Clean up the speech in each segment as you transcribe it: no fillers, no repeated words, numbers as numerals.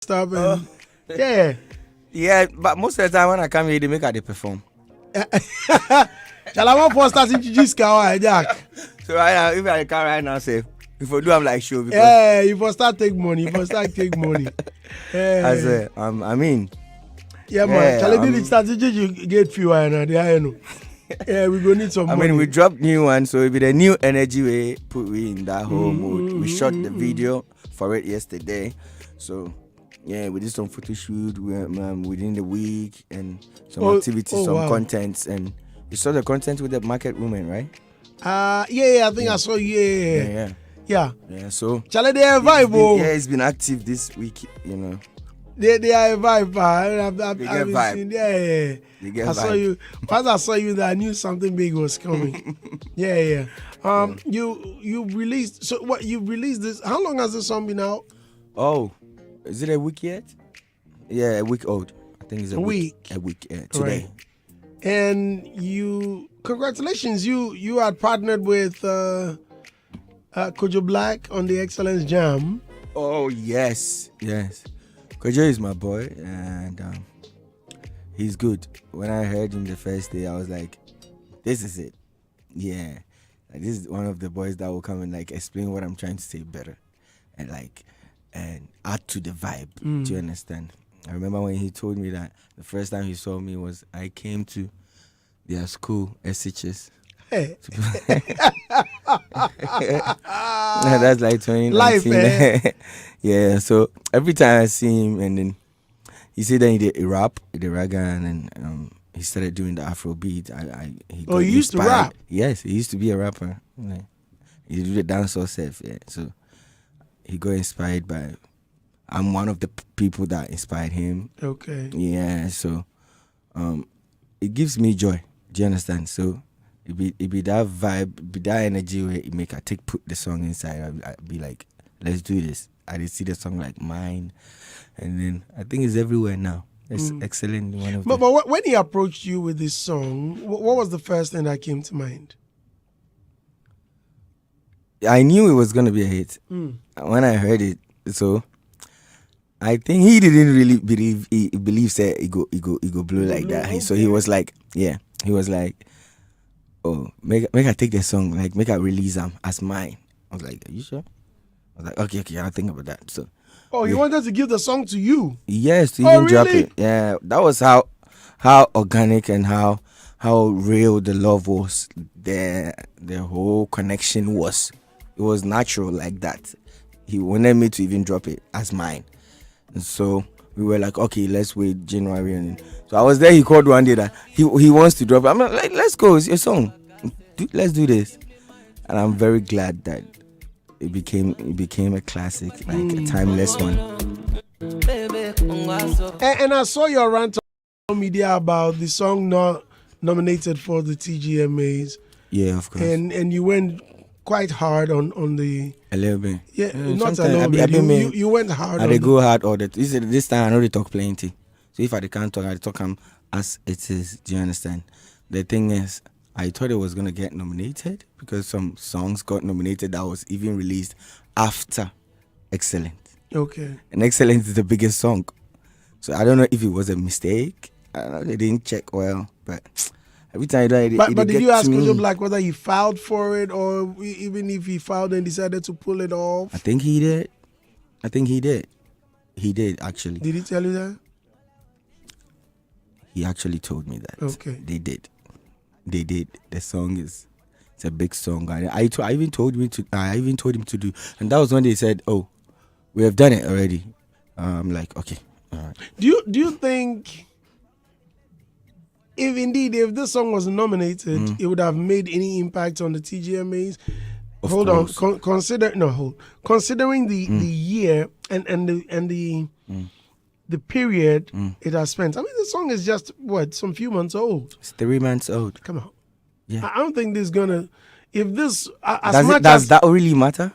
stuff and yeah. Yeah, but most of the time when I come here, they make how they perform. Shall I want first start introduce Kawa Jack? So right now, if I come right now, say if I do, I'm like show because Yeah, you first start take money. You first start take money. I say, I mean, yeah, man. Shall I do the strategy you get few and I know. Yeah, we go need some money. I mean, we dropped new one, so it be the new energy we put in that whole mood. We shot the video for it yesterday, so. Yeah, we did some photo shoot within the week and some activities, some contents, and you saw the content with the market woman, right? Yeah, I think I saw. Yeah. So Charlie, they are vibe. It's been active this week, you know. They are vibe. They get vibe. They get vibe. Saw you. Once I saw you, that I knew something big was coming. Yeah. You released. So what? You released this? How long has this song been out? Oh. Is it a week yet? Yeah, a week old. I think it's a week. A week, today. Right. And congratulations, you had partnered with Kojo Black on the Excellence Jam. Oh, yes. Kojo is my boy, and he's good. When I heard him the first day, I was like, this is it. Yeah. Like, this is one of the boys that will come and like explain what I'm trying to say better. And add to the vibe. Do you understand? I remember when he told me that the first time he saw me was I came to their school, SHS. Hey. That's like 2019. Life, Yeah, so every time I see him, and then he said that he did a rap, the ragga, and then he started doing the Afrobeat. He used to rap? Yes, he used to be a rapper. He did the dancehall stuff, yeah. So he got inspired by. I'm one of the people that inspired him. Okay. Yeah, so it gives me joy. Do you understand? So it be that vibe, be that energy where it make I put the song inside. I be like, let's do this. I did see the song like mine, and then I think it's everywhere now. It's excellent. But when he approached you with this song, what was the first thing that came to mind? I knew it was gonna be a hit when I heard it. So I think he didn't really believe that it go blow like that. Okay. So he was like, oh, make I take the song, like make I release them as mine. I was like, are you sure? I was like, okay, I'll think about that. So he wanted to give the song to you? Yes, to even drop really? it. Yeah, that was how organic and how real the love was. The whole connection was. It was natural like that. He wanted me to even drop it as mine. And so we were like, okay, let's wait January. And so I was there. He called one day that he wants to drop it. I'm like, let's go. It's your song. Let's do this. And I'm very glad that it became a classic, like a timeless one. And I saw your rant on media about the song not nominated for the TGMAs. Yeah, of course. And you went quite hard on the. A little bit. Yeah, not a little bit. You went hard. They go hard all that. This time I know they talk plenty. So if I can't talk, I talk as it is. Do you understand? The thing is, I thought it was gonna get nominated because some songs got nominated that was even released after Excellent. Okay. And Excellent is the biggest song. So I don't know if it was a mistake. I don't know, they didn't check well, but. Every time but did you ask Kojo Black whether he filed for it or even if he filed and decided to pull it off? I think he did. He did, actually. Did he tell you that? He actually told me that. Okay. They did. The song it's a big song. I even told him to do, and that was when they said, "Oh, we have done it already." I'm like, okay. All right. Do you think? If this song was nominated, it would have made any impact on the TGMAs? Considering the year and the period it has spent. I mean, the song is just some few months old. It's 3 months old. Come on. Yeah. I don't think this is gonna. If this does that really matter?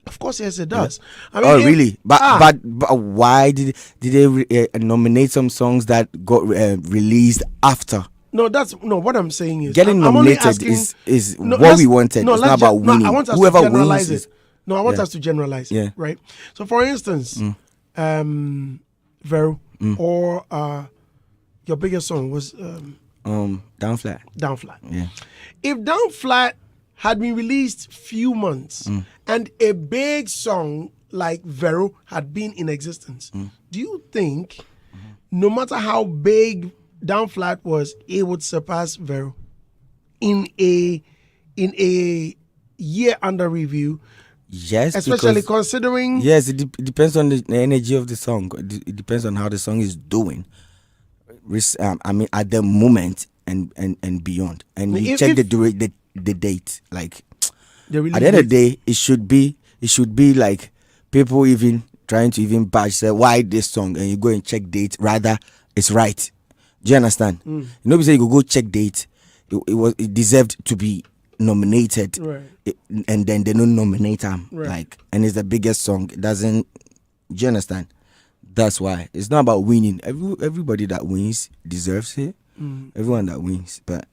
Of course, yes, it does. I mean, really? But why did they nominate some songs that got released after? No, what I'm saying is getting nominated is what we wanted. It's not about winning. I want us Whoever to generalize wins it. No, I want us to generalize it. Right. So, for instance, Vero, or your biggest song was Down Flat. Down Flat. Yeah. If Down Flat had been released few months and a big song like Vero had been in existence, do you think no matter how big Down Flat was, it would surpass Vero in a year under review? Yes, especially considering. Yes, it depends on the energy of the song. It depends on how the song is doing. I mean, at the moment and beyond, and you check the date. Like at the end of the day, it should be like people even trying to even badge say why this song, and you go and check date. Rather, it's right. Do you understand? You know, we say you go check date. It deserved to be nominated, right? And then they don't nominate him, right. Like, and it's the biggest song. It doesn't. Do you understand? That's why it's not about winning. Everybody that wins deserves it. Everyone that wins, but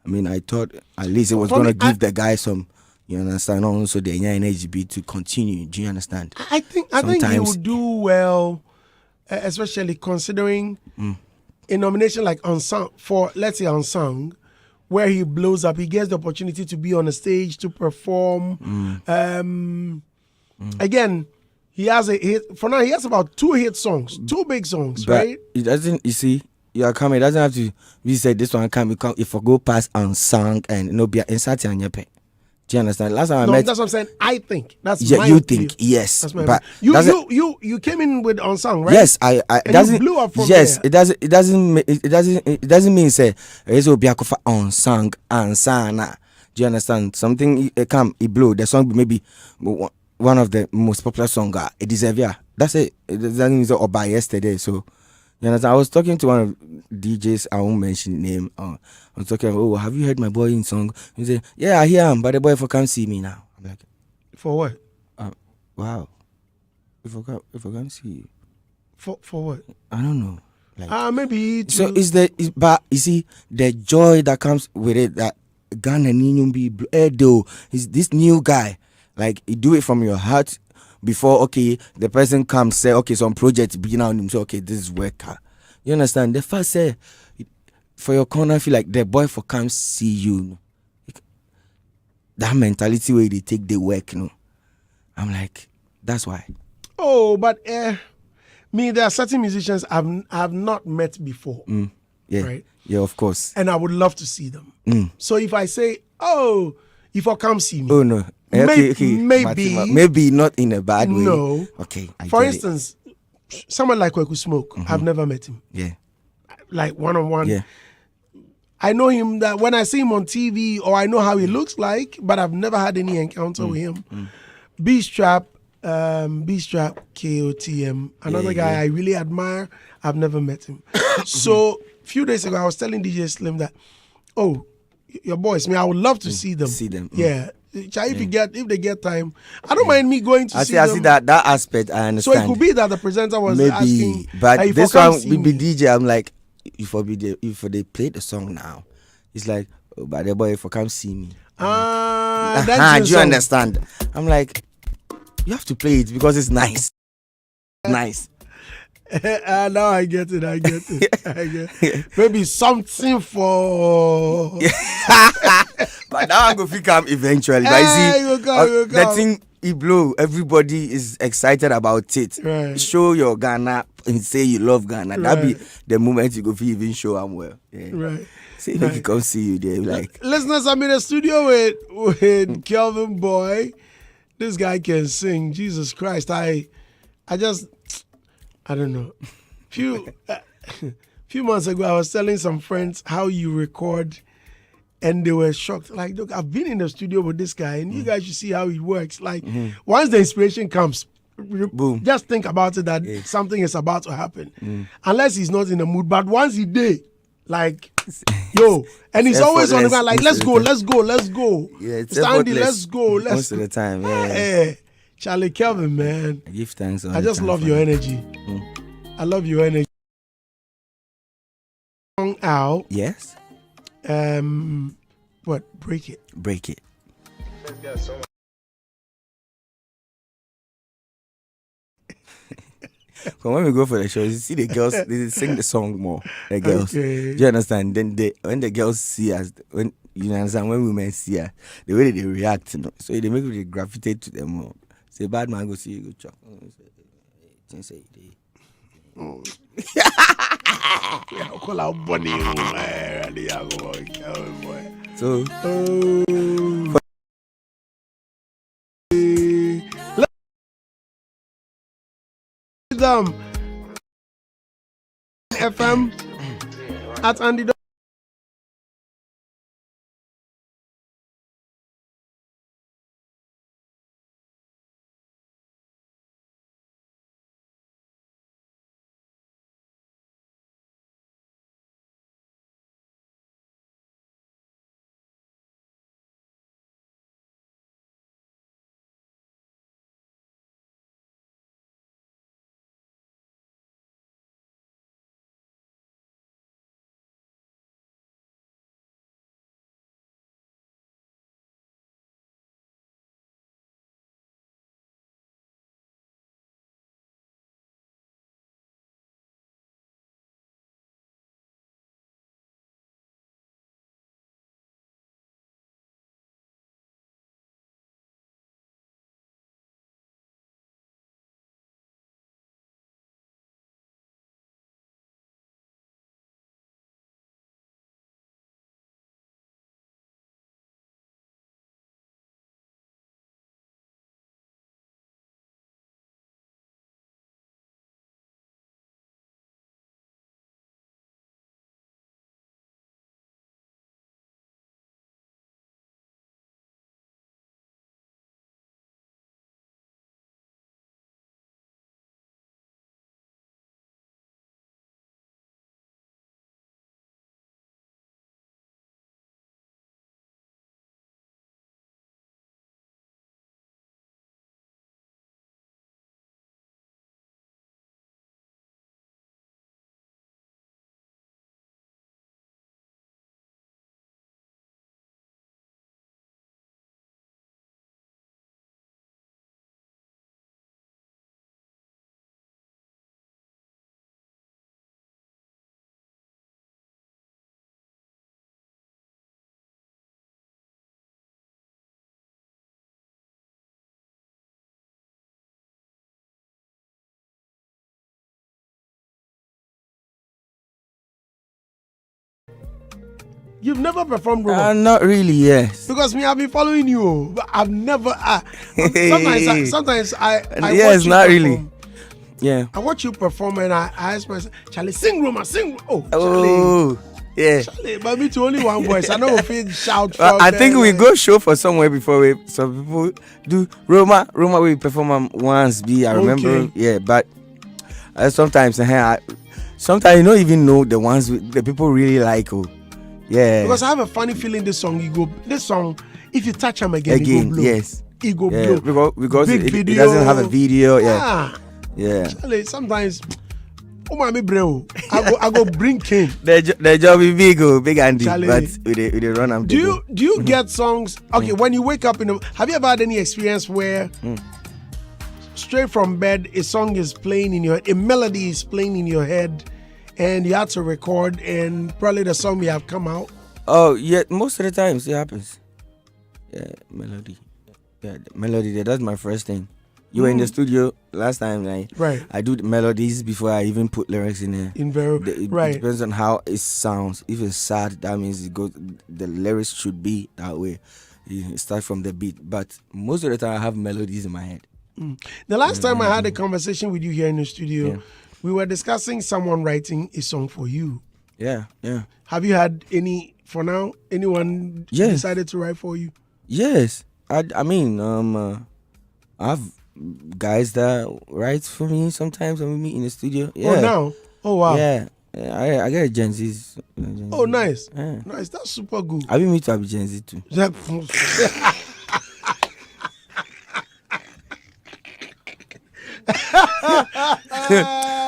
I mean, I thought at least it was gonna give the guy some. You understand? Also, the energy to continue. Do you understand? I think he would do well, especially considering a nomination like Unsung for, let's say, Unsung, where he blows up. He gets the opportunity to be on a stage to perform. Again, he has a hit. For now, he has about 2 hit songs, 2 big songs, but right? It doesn't. You see, you are coming. It doesn't have to. We said this one can become if I go past Unsung and no be inside on your pay. Do you understand? Last time I met, that's what I'm saying. I think that's yeah. my You opinion. think yes, that's my but you came in with Unsung, right? Yes, I and doesn't. You blew up from yes, there. it doesn't mean say it's will be a cover Unsung and sana. Do you understand? Something it blew. The song maybe one of the most popular song. It deserves yeah. That's it. It doesn't mean or by yesterday. So you understand? I was talking to one of DJs. I won't mention the name. I was talking. Oh, have you heard my boy in song? He said, yeah, I hear him, but the boy come see me now. I'm like, for what? Wow. If I come see you. For what? I don't know. Like, maybe. So but you see the joy that comes with it that Ghana be though is this new guy. Like you do it from your heart before the person comes say some project begin out him say this is worker. You understand? The first say for your corner feel like the boy for come see you. That mentality where they take the work, I'm like, that's why. Oh, but there are certain musicians I've not met before. Yeah. Right? Yeah, of course. And I would love to see them. So if I say, if I come see me. Oh, no. Maybe not in a bad way. No. Okay. For instance, someone like Kweku Smoke, I've never met him. Yeah. Like one-on-one. Yeah. I know him that when I see him on TV or I know how he looks like, but I've never had any encounter with him. B-Strap, KOTM, another guy I really admire. I've never met him. So a few days ago, I was telling DJ Slim that, your boys, I would love to see them. Yeah. If they get time, I don't mind me going to see them. I see that aspect. I understand. So it could be that the presenter was asking, but this one be DJ. I'm like, if they play the song now, it's like, but the boy if I come see me. That's do you understand? I'm like, you have to play it because it's nice. Nice. Now I get it. Maybe something for. But now I'm going to come eventually. But the thing it blow. Everybody is excited about it. Right. Show your Ghana and say you love Ghana. Right. That be the moment you go feel even show them well. Yeah. Right. Say if you come see you there, like. Listeners, I'm in the studio with Kelvyn Boy. This guy can sing. Jesus Christ, I don't know. Few months ago, I was telling some friends how you record, and they were shocked. Like, look, I've been in the studio with this guy, and you guys should see how it works. Like, once the inspiration comes, boom, just think about it that something is about to happen. Unless he's not in the mood, but once he did, like, yo, and he's always on the ground, like, let's go. Yeah, it's Stanley, let's go. Most of the time, yeah. Charlie Kelvyn, man. I give thanks. I just love your energy. I love your energy. Song out. Yes. What? Break It. Break It. But when we go for the shows, you see the girls, they sing the song more. The girls. Okay. Do you understand? Then when the girls see us, when you understand, when women see us, the way they react, you know, so they make they gravitate to them more. Say, bad man, go see you, go chuck. Yeah, call out Bonnie. Kelvyn Boy. So, them FM at Andy. You've never performed Roma? not really, yes. Because me, I've been following you, but I've never. Sometimes I yes, watch you not perform. really. Yeah. I watch you perform and I ask myself, Charlie, sing Roma, sing. Oh, Oh, yeah. Charlie, but me to only one voice. I know if you shout. I think we go show for somewhere before some people do Roma we perform once. I remember, Okay. yeah, but sometimes sometimes you don't even know the ones the people really like. Oh, yeah. Because I have a funny feeling this song, if you touch them again, it go blow. Yes. It go Yeah, blow. because Big it video. doesn't have a video. Yeah. Ah, Yeah. Charlie, sometimes, oh my bro, I go bring King. The job is big Andy, Charlie. but we run am. Do you get songs? Okay, when you wake up have you ever had any experience where straight from bed a song is playing in your head, a melody is playing in your head, and you had to record, and probably the song may have come out? Oh yeah, most of the times it happens. Yeah, melody. Yeah, the melody. That's my first thing. You were in the studio last time, Right. I do the melodies before I even put lyrics in there. It right. depends on how it sounds. If it's sad, that means the lyrics should be that way. You start from the beat. But most of the time, I have melodies in my head. The last time I had a conversation with you here in the studio, we were discussing someone writing a song for you. Yeah. Have you had anyone decided to write for you? Yes. I mean, I have guys that write for me sometimes when we meet in the studio. Yeah. Oh, now? Oh, wow. Yeah. I get Gen Z's. Oh, nice. Yeah. Nice. That's super good. I been meet to have Gen Z too.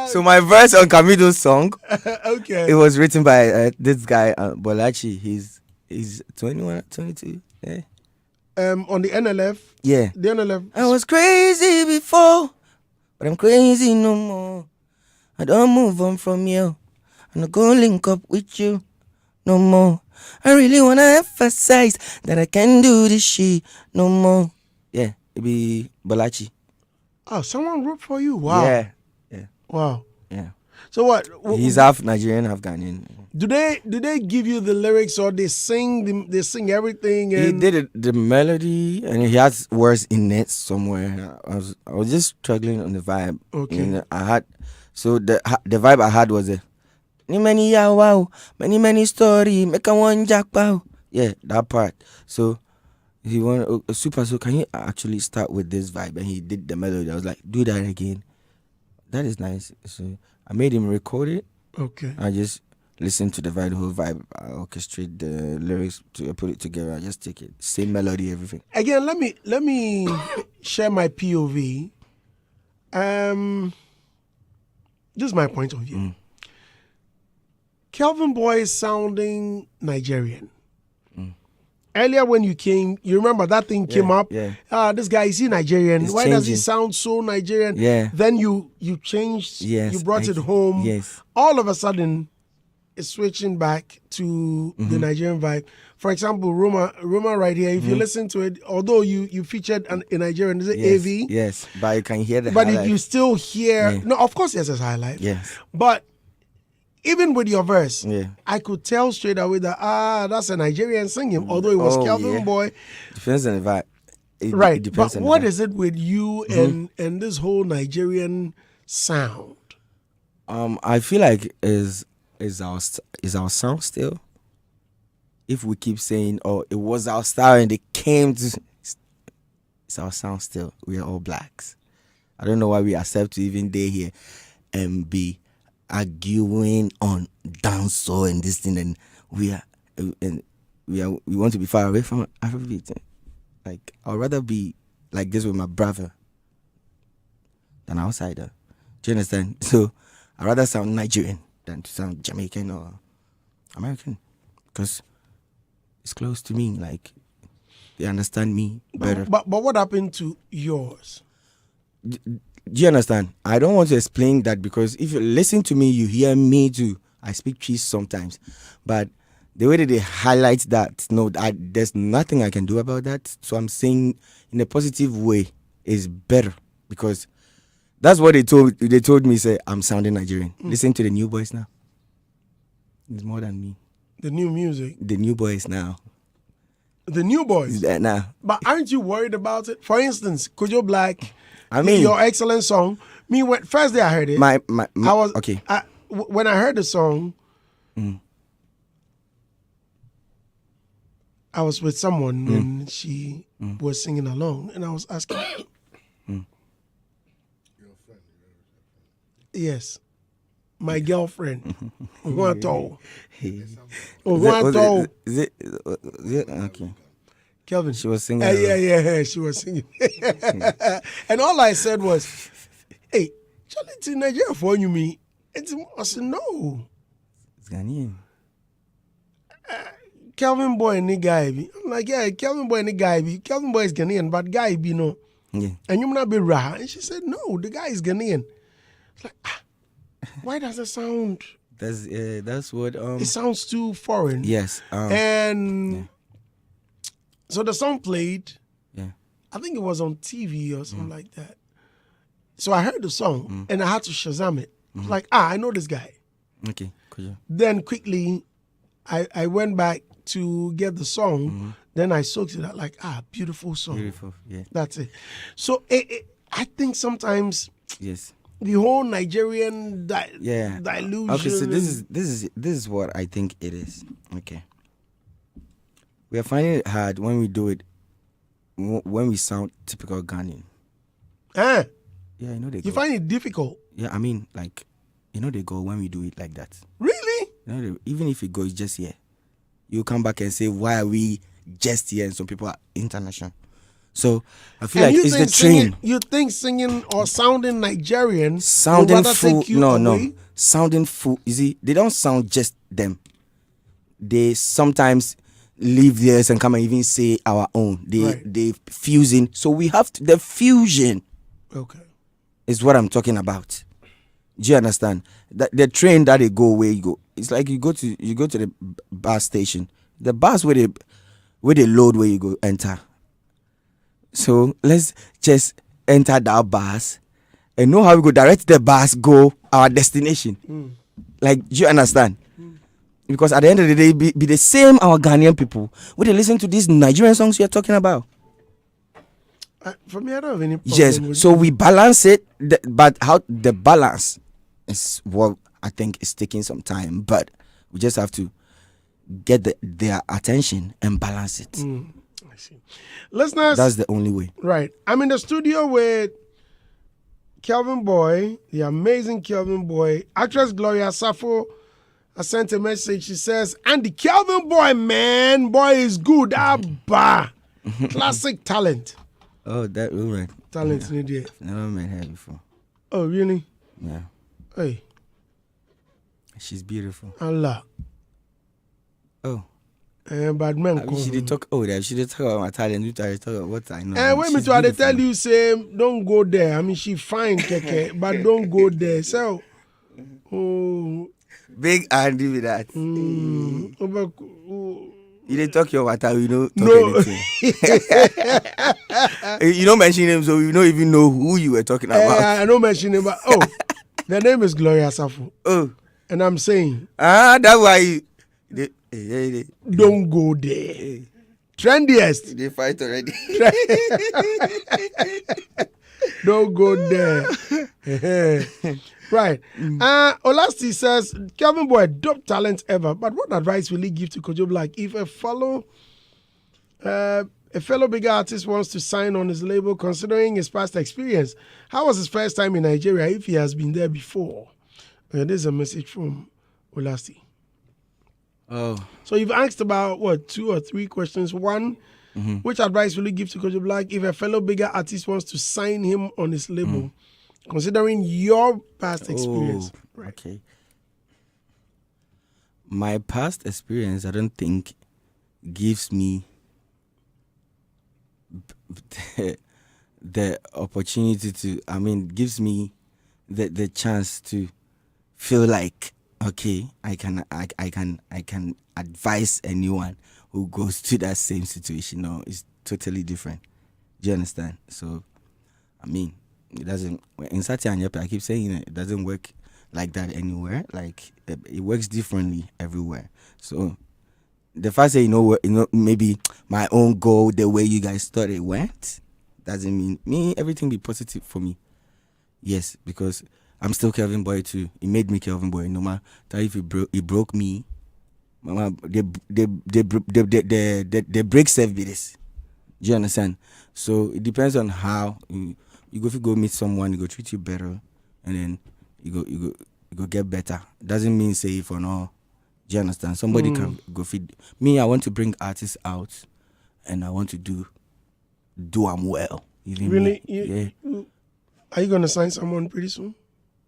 So my verse on Camido's song, Okay. it was written by this guy Bolachi. He's 21, 22. Yeah. On the NLF. Yeah. The NLF. I was crazy before, but I'm crazy no more. I don't move on from you. I'm not gonna link up with you no more. I really wanna emphasize that I can do this shit no more. Yeah, it be Balachi. Oh, someone wrote for you. Wow. Yeah. Wow. Yeah. So what? He's half Nigerian, half Ghanaian. Do they give you the lyrics or they sing everything? And He did the melody and he has words in it somewhere. I was just struggling on the vibe. Okay. And I had the vibe I had was many wow, many story, make a one jackpot. Yeah, that part. So he wanted a super. So can you actually start with this vibe? And he did the melody. I was like, do that again. That is nice. So I made him record it. Okay. I just listen to the whole vibe. I orchestrate the lyrics to put it together. I just take it, same melody, everything. Again, let me share my POV. This is my point of view. Kelvyn Boy is sounding Nigerian. Earlier when you came, you remember that thing came up. Yeah. This guy, is he Nigerian? It's Why does he changing. sound so Nigerian? Yeah. Then you changed. Yes, You brought it home. Yes. All of a sudden, it's switching back to the Nigerian vibe. For example, Roma right here. If you listen to it, although you featured a Nigerian, is it Yes. AV? Yes, but you can hear the But highlight. if you still hear, Yeah. no, of course, yes, it's highlight. Yes. But even with your verse, Yeah. I could tell straight away that that's a Nigerian singing, although it was Kelvyn yeah. Boy. Depends on the vibe. It Right. depends But on the what vibe. is it with you and this whole Nigerian sound? I feel like is our sound still. If we keep saying, "Oh, it was our style," and it came to, it's our sound still. We are all blacks. I don't know why we accept to even day here and be arguing on dancehall and this thing, and we want to be far away from Afrobeat. Like I'd rather be like this with my brother than outsider. Do you understand? So I'd rather sound Nigerian than to sound Jamaican or American, because it's close to me. Like they understand me better. But what happened to yours? Do you understand? I don't want to explain that, because if you listen to me, you hear me too. I speak cheese sometimes, but the way that they highlight that, no, there's nothing I can do about that. So I'm saying in a positive way is better, because that's what they told me. Say I'm sounding Nigerian. Listen to the new boys now. It's more than me. The new music. The new boys now. The new boys. Now. But aren't you worried about it? For instance, Kojo Black. I mean, your excellent song. Me, when first day I heard it, my I was okay. When I heard the song, I was with someone and she was singing along, and I was asking, yes, my girlfriend, Wato. Is it okay? Kelvyn. She was singing. Yeah, she was singing. And all I said was, hey, Charlie, to Nigeria for you, me. I said, no. It's Ghanaian. Kelvyn Boy and the guy be. I'm like, yeah, Kelvyn Boy and the guy be. Kelvyn Boy is Ghanaian, but guy be no. Yeah. And you not be raw. And she said, no, the guy is Ghanaian. It's like, why does it sound? That's what. It sounds too foreign. Yes. And so the song played. Yeah. I think it was on TV or something like that. So I heard the song and I had to Shazam it. I was like, I know this guy. Okay. Cool. Then quickly, I went back to get the song. Then I soaked it out like, beautiful song. Beautiful. Yeah. That's it. So I think sometimes Yes. the whole Nigerian delusion. Okay. So this is what I think it is. Okay. We are finding it hard when we do it, when we sound typical Ghanaian. Yeah, you know they go. You find it difficult? Yeah, I mean, like, you know they go when we do it like that. Really? You know, even if it goes just here, you come back and say, why are we just here? And some people are international. So I feel like it's the train. You think singing or sounding Nigerian Sounding would rather full. take you No. away? Sounding full. You see, they don't sound just them. They sometimes leave theirs and come and even say our own. They fusing. So we have the fusion. Okay. is what I'm talking about. Do you understand? The train that they go where you go, it's like you go to the bus station. The bus where they load where you go enter. So let's just enter that bus and know how we go direct the bus go our destination. Like, do you understand? Because at the end of the day, be the same our Ghanaian people when they listen to these Nigerian songs you're talking about. For me, I don't have any problem. Yes, with so we balance it, but how the balance is what I think is taking some time. But we just have to get their attention and balance it. I see. Listeners, that's the only way. Right. I'm in the studio with Kelvyn Boy, the amazing Kelvyn Boy. Actress Gloria Safo I sent a message. She says, and the Kelvyn Boy, man, boy is good. Abba. Classic talent. Oh, that woman. Talent in the I've never met her before. Oh, really? Yeah. Hey. She's beautiful. Allah. Oh. Bad man. She did talk. Oh, she did talk about my talent. You talk about what I know. Wait me to tell you, say, don't go there. I mean, she fine, keke, but don't go there. So, big Andy with that. You didn't talk your water, you don't talk anything. You don't mention him, so you don't even know who you were talking about. I don't mention him, but the name is Gloria Safo. Oh. And I'm saying, that's why don't go there. Trendiest. They fight already. Don't go there. Right. Olasti says, Kelvyn Boy, dope talent ever. But what advice will he give to Kojo Black if a fellow bigger artist wants to sign on his label, considering his past experience? How was his first time in Nigeria if he has been there before? This is a message from Olasti. Oh. So you've asked about, 2 or 3 questions. One, which advice will you give to Kojo Black if a fellow bigger artist wants to sign him on his label, considering your past experience? Right. Okay. My past experience, I don't think, gives me the opportunity to, gives me the chance to feel like, okay, I can advise anyone who goes to that same situation. No, it's totally different. Do you understand? So, it doesn't. In Satya, I keep saying it doesn't work like that anywhere. Like it works differently everywhere. So, the fact that maybe my own goal, the way you guys thought it went, doesn't mean everything be positive for me. Yes, because I'm still Kelvyn Boy too. It made me Kelvyn Boy. No matter if it broke me, mama, they break self be this. Do you understand? So it depends on how you go meet someone, you go treat you better, and then you go get better. Doesn't mean say if or no. Do you understand? Somebody can go feed me. I want to bring artists out, and I want to do them well. Really? Yeah. Are you gonna sign someone pretty soon?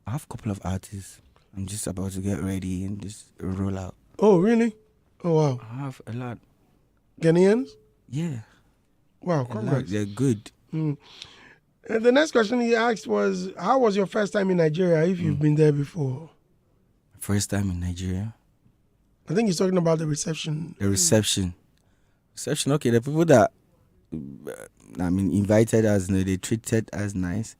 I have a couple of artists. I'm just about to get ready and just roll out. Oh, really? Oh, wow. I have a lot. Ghanaians? Yeah. Wow, congrats. They're good. And the next question he asked was, how was your first time in Nigeria if you've been there before? First time in Nigeria? I think he's talking about the reception. The reception. Reception, okay. The people that, invited us, they treated us nice.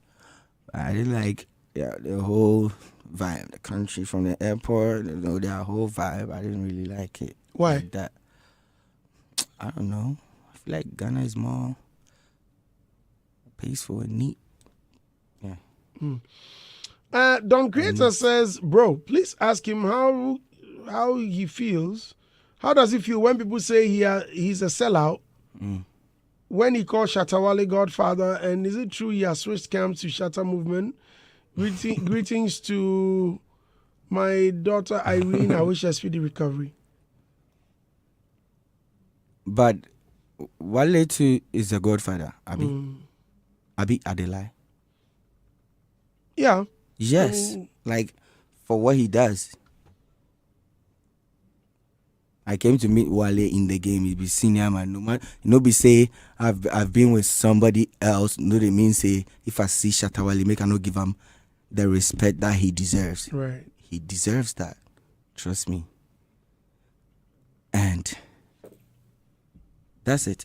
I didn't like the whole vibe, the country from the airport, their whole vibe. I didn't really like it. Why? Like that. I don't know. I feel like Ghana is more peaceful and neat. Yeah. Don Creator says, bro, please ask him how he feels. How does he feel when people say he's a sellout? When he calls Shatawale Godfather, and is it true he has switched camps to Shatta Movement? Greetings to my daughter Irene. I wish her speedy recovery. But Wale too is a godfather, Abi. Abi Adelai. Yeah. Yes. Like for what he does. I came to meet Wale in the game. He be senior man. No man, be say I've been with somebody else. No, they mean say if I see Shatta Wale, make I not give him the respect that he deserves. Right. He deserves that. Trust me. And that's it.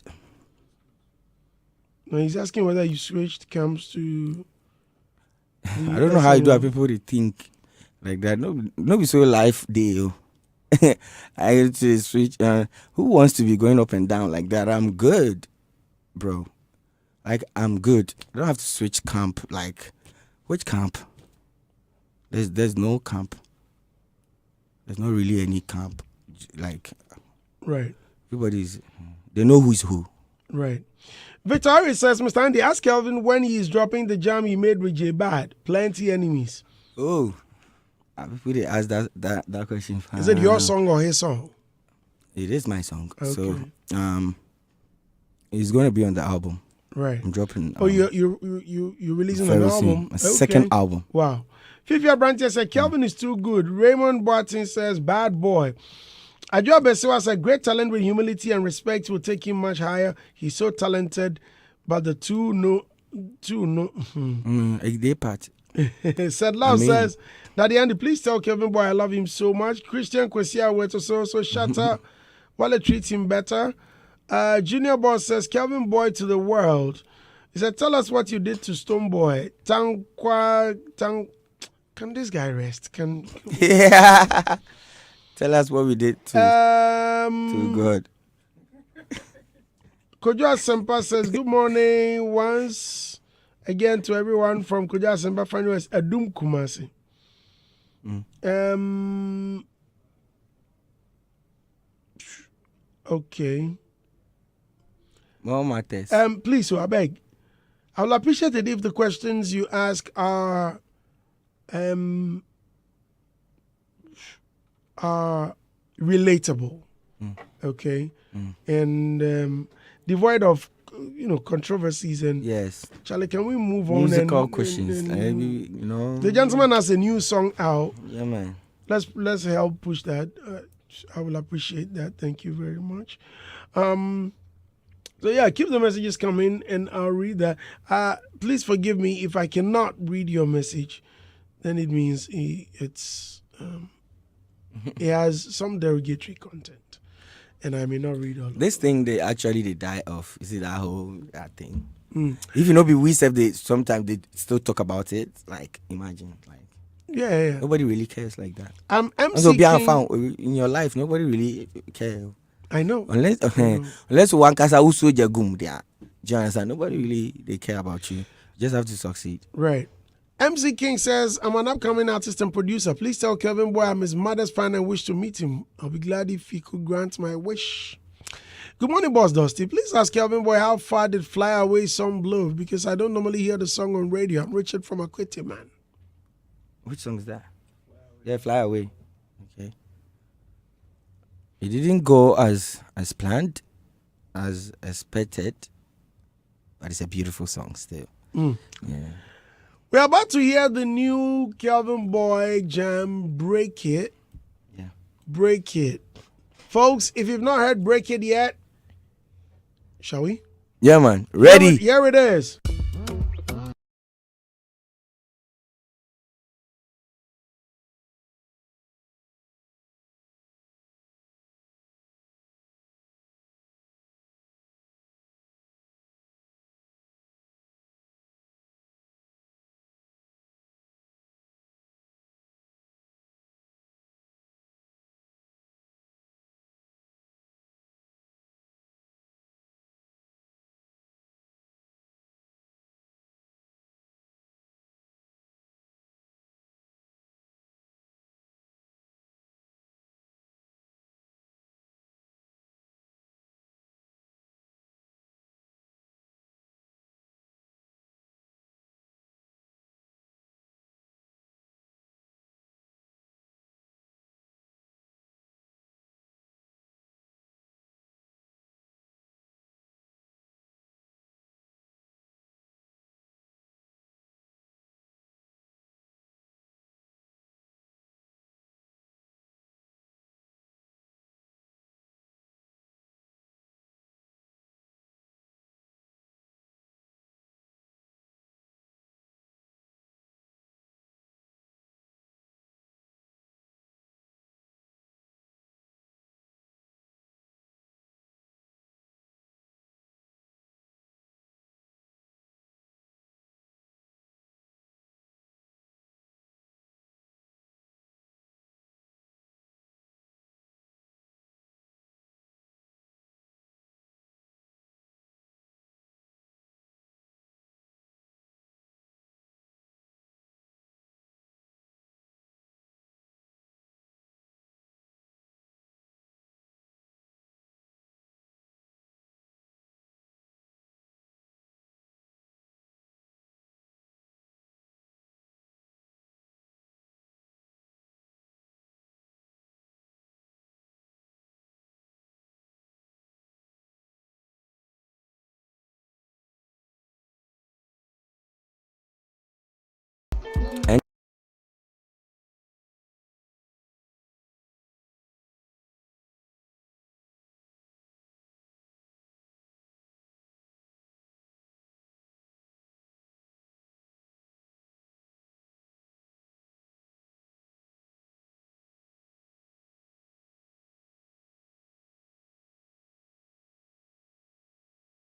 Now he's asking whether you switched camps to. I don't know how you do it. People they think like that. No be so life deal. I used to switch. Who wants to be going up and down like that? I'm good, bro. Like I'm good. I don't have to switch camp. Like which camp? There's no camp. There's not really any camp. Like right. They know who's who. Right. Victoria says, Mr. Andy, ask Kelvyn when he is dropping the jam he made with J Bad. Plenty enemies. Oh. People they ask that question. Is it your song or his song? It is my song. Okay. So it's gonna be on the album. Right. I'm dropping. You're releasing an album. A second album. Wow. Fifia Brantia said Kelvyn is too good. Raymond Barton says bad boy. Adjoa Besewa said great talent with humility and respect will take him much higher. He's so talented, but the two no. They part. Said Love says, Daddy Andy, please tell Kelvyn Boy I love him so much. Christian Kwesia Weto so Shatta Wale treats him better. Junior Boss says Kelvyn Boy to the world. He said, tell us what you did to Stonebwoy. Can this guy rest? Yeah. Tell us what we did to God. Kojo Asempa says, good morning once again to everyone from Kojo Asempa Final as Adum Kumasi. Okay. More matters. Please, so I beg. I will appreciate it if the questions you ask are relatable. Okay. And devoid of controversies and yes. Charlie, can we move musical on? questions. Maybe the gentleman has a new song out. Yeah, man. Let's help push that. I will appreciate that. Thank you very much. So yeah, keep the messages coming and I'll read that. Please forgive me if I cannot read your message. Then it means it has some derogatory content, and I may not read all of this thing. They die off. You see that whole thing. If we said sometimes they still talk about it. Like imagine, like yeah. Nobody really cares like that. MC King, found in your life. Nobody really cares. I know. Unless one casa also jagum there. Do you understand? Nobody really they care about you. You just have to succeed. Right. MC King says, I'm an upcoming artist and producer. Please tell Kelvyn Boy I'm his mother's fan and wish to meet him. I'll be glad if he could grant my wish. Good morning, Boss Dusty. Please ask Kelvyn Boy how far did Fly Away song blow? Because I don't normally hear the song on radio. I'm Richard from Akwete, man. Which song is that? Yeah, Fly Away. Okay. It didn't go as planned, as expected, but it's a beautiful song still. Yeah. We're about to hear the new Kelvyn Boy jam, Break It. Yeah. Break It. Folks, if you've not heard Break It yet, shall we? Yeah, man. Ready? Here it is.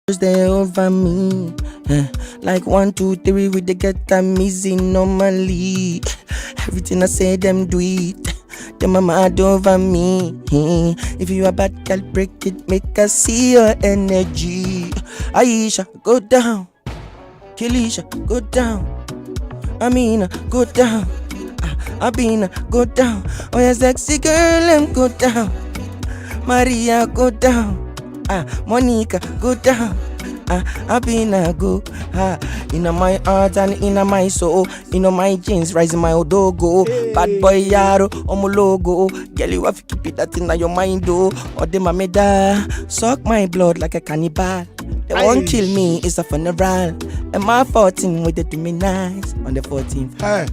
They over me, like 1, 2, 3 with the get them easy normally. Everything I say them do it, them mad over me. If you a bad girl, break it, make us see your energy. Aisha, go down. Kilisha, go down. Amina, go down. Abina, go down. Oh yeah, sexy girl, go down. Maria, go down. Monica, go down. Abina, go. In my heart and in my soul, in my jeans, rising my odogo. Bad boy yaro, logo. Girl, you have to keep it that in your mind, though. Or the mameda, suck my blood like a cannibal. They won't kill me, it's a funeral. And my 14 with it to me nice on the 14th. Hey.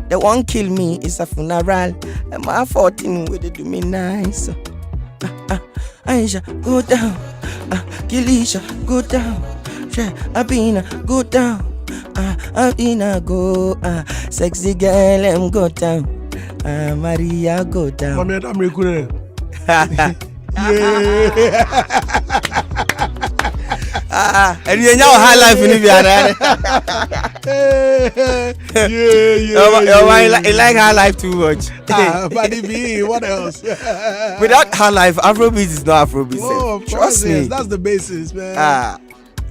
They won't kill me, it's a funeral. And my 14 with it do me nice. Aisha, go down. Kilisha, go down. Abina, go down. Abina, go. Sexy girl, go down. Maria, go down. Mami, I'm recording. And you know high life in India. You like high life too much. Buddy B, what else? Without high life, Afrobeat is not Afrobeat. Oh, of trust me. That's the basis, man.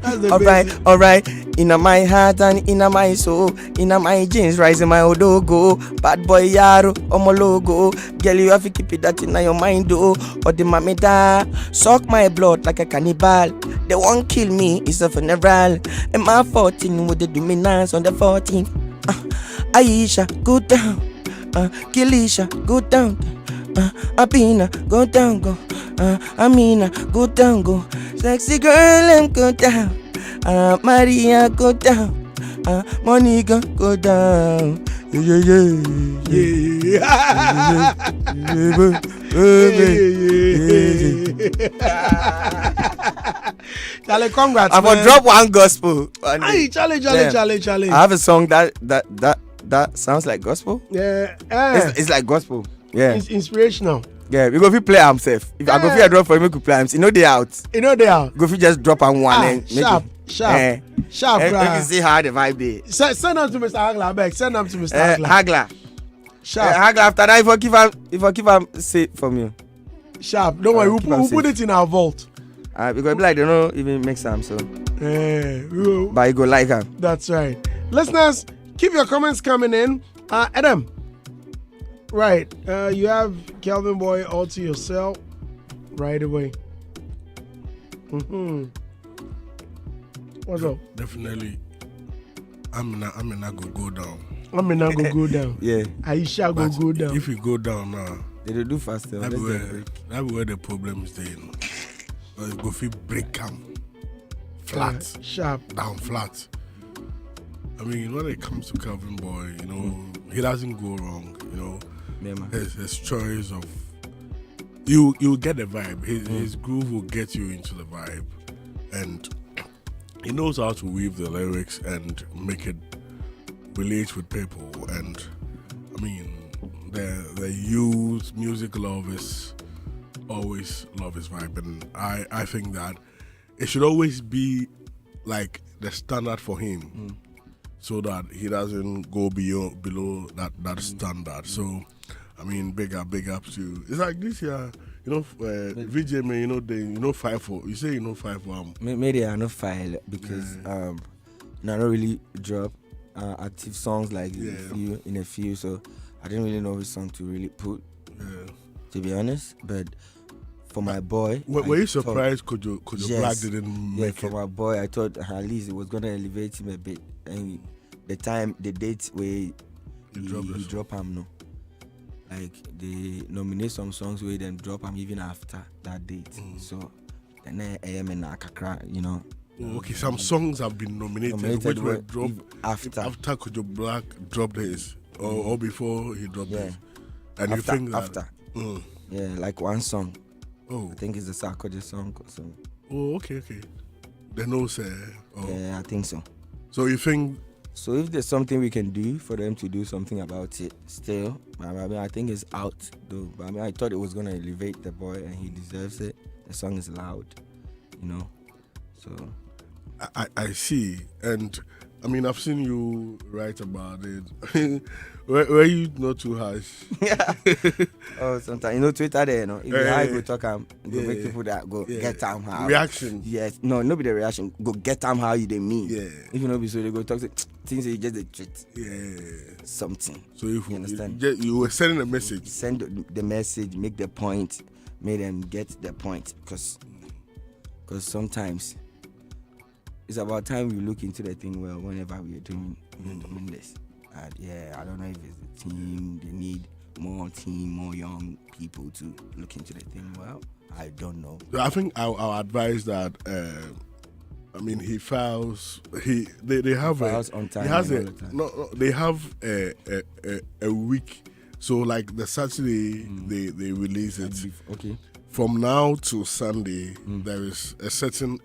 That's the basis. Alright. In my heart and in my soul, in my jeans, rising my odogo. Bad boy yaro, logo. Girl, you have to keep it that in your mind, though. Or the mameda, suck my blood like a cannibal. They won't kill me, it's a funeral. And my 14 would they do me nice on the 14th. Aisha, go down. Kilisha, go down. Abina, go down, go. Amina, go down, go. Sexy girl, go down. Maria, go down. Monica, go down. Yeah. Charlie, congrats. I'm gonna drop one gospel. Hey, Charlie. I have a song that sounds like gospel. Yeah. It's like gospel. Yeah. It's inspirational. Yeah, we go if play himself. If I go if I drop for him, we could play him. You know they out. Go if you just drop on one and sharp. You can see how the vibe is. Send them to Mr. Hagler, beg. Send them to Mr. Hagler. Sharp. Hagler. After that, if I keep him, say it from you. Sharp. Don't worry, we'll put it in our vault. Because like they don't even make some so. But you go like him. That's right. Listeners, keep your comments coming in. Adam. Right. You have Kelvyn Boy all to yourself right away. What's up? Definitely. I'm not go down. I'm not gonna go down. Yeah. Aisha go down. If you go down now, they do faster. That's where the problem is there. You know? You go feel break come flat, sharp, down flat. I mean, when it comes to Kelvyn Boy, you know, he doesn't go wrong. You know, his choice of you get the vibe. His groove will get you into the vibe, and he knows how to weave the lyrics and make it relate with people. And I mean, the youth music lovers always love his vibe, and I think that it should always be like the standard for him, so that he doesn't go below that standard. So I mean, big up to, it's like this year, you know, VJMA, you know, they 5-4. You say 5-4. Maybe I no file because I don't really drop active songs like in a few, so I didn't really know which song to really put. To be honest, but for my boy, were you surprised? Could your black didn't make it? For my boy, I thought at least it was gonna elevate him a bit, and the date where he drop them no. Like they nominate some songs where them drop them even after that date. So then I am in Akakra, you know. Oh, okay, some songs have been nominated which were dropped after Kojo Black dropped his or before he dropped his. And after, you think that after? Yeah, like one song. Oh, I think it's the Sarkozy song or something. Oh, okay. They know, say. Yeah, I think so. So you think? So if there's something we can do for them to do something about it, still, I mean, I think it's out though. But I mean, I thought it was gonna elevate the boy, and he deserves it. The song is loud, you know. So I see, and I mean, I've seen you write about it. Were you not too harsh? Yeah. Oh, sometimes, you know, Twitter there, you know, if I go talk, go make people that go get them how. Reaction. Yes. No, be the reaction. Go get them how you they mean. Yeah. If you know, so they go talk to things that you just a tweet. Yeah. Something. So if you understand, you were sending a message. Send the message, make the point, make them get the point, because sometimes it's about time we look into the thing well whenever we are doing this. I don't know if it's the team, they need more young people to look into the thing well. I don't know. I think I'll advise that I mean he files they have files on time. He has they have a week. So like the Saturday they release it. Okay. From now to Sunday there is a certain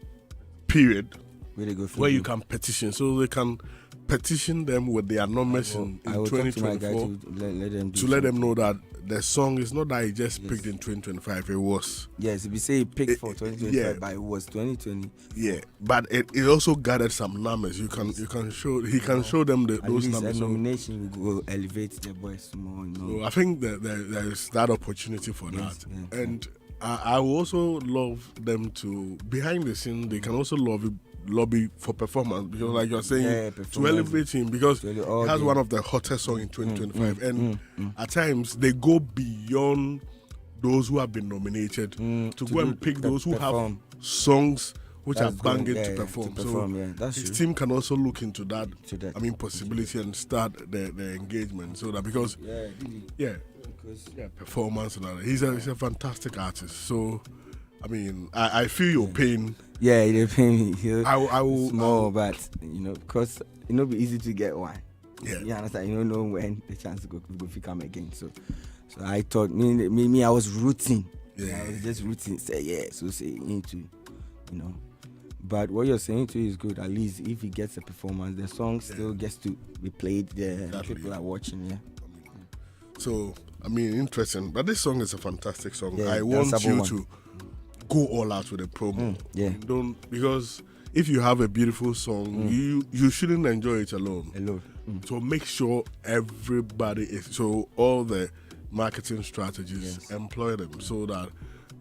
period where you can petition. So they can petition them with their numbers in 2024 let them know that the song is not that he just picked in 2025. It was if you say he picked for 2025, but it was 2020. Yeah, but it also gathered some numbers. You can show show them those numbers. A nomination will elevate the boys more. So I think that there is that opportunity for that, and I will also love them to behind the scene. They can also lobby for performance, because like you're saying, to elevate him, because he has one of the hottest songs in 2025 and at times they go beyond those who have been nominated to go and pick those who have songs which are banging to perform. His team can also look into that, I mean, possibility and start the engagement, so that because performance and all that. He's a fantastic artist. So I mean, I feel your pain. Yeah, they pay me. I will small, but you know, because it not be easy to get one. Yeah, you understand. You don't know when the chance to go come again. So I thought me I was rooting. Yeah, I was just rooting. Say into, you know. But what you're saying too is good. At least if he gets a performance, the song still gets to be played there. Exactly. People are watching. Yeah. So I mean, interesting. But this song is a fantastic song. I want you to go all out with the promo. Because if you have a beautiful song, you shouldn't enjoy it alone. So make sure everybody is. So all the marketing strategies, employ them so that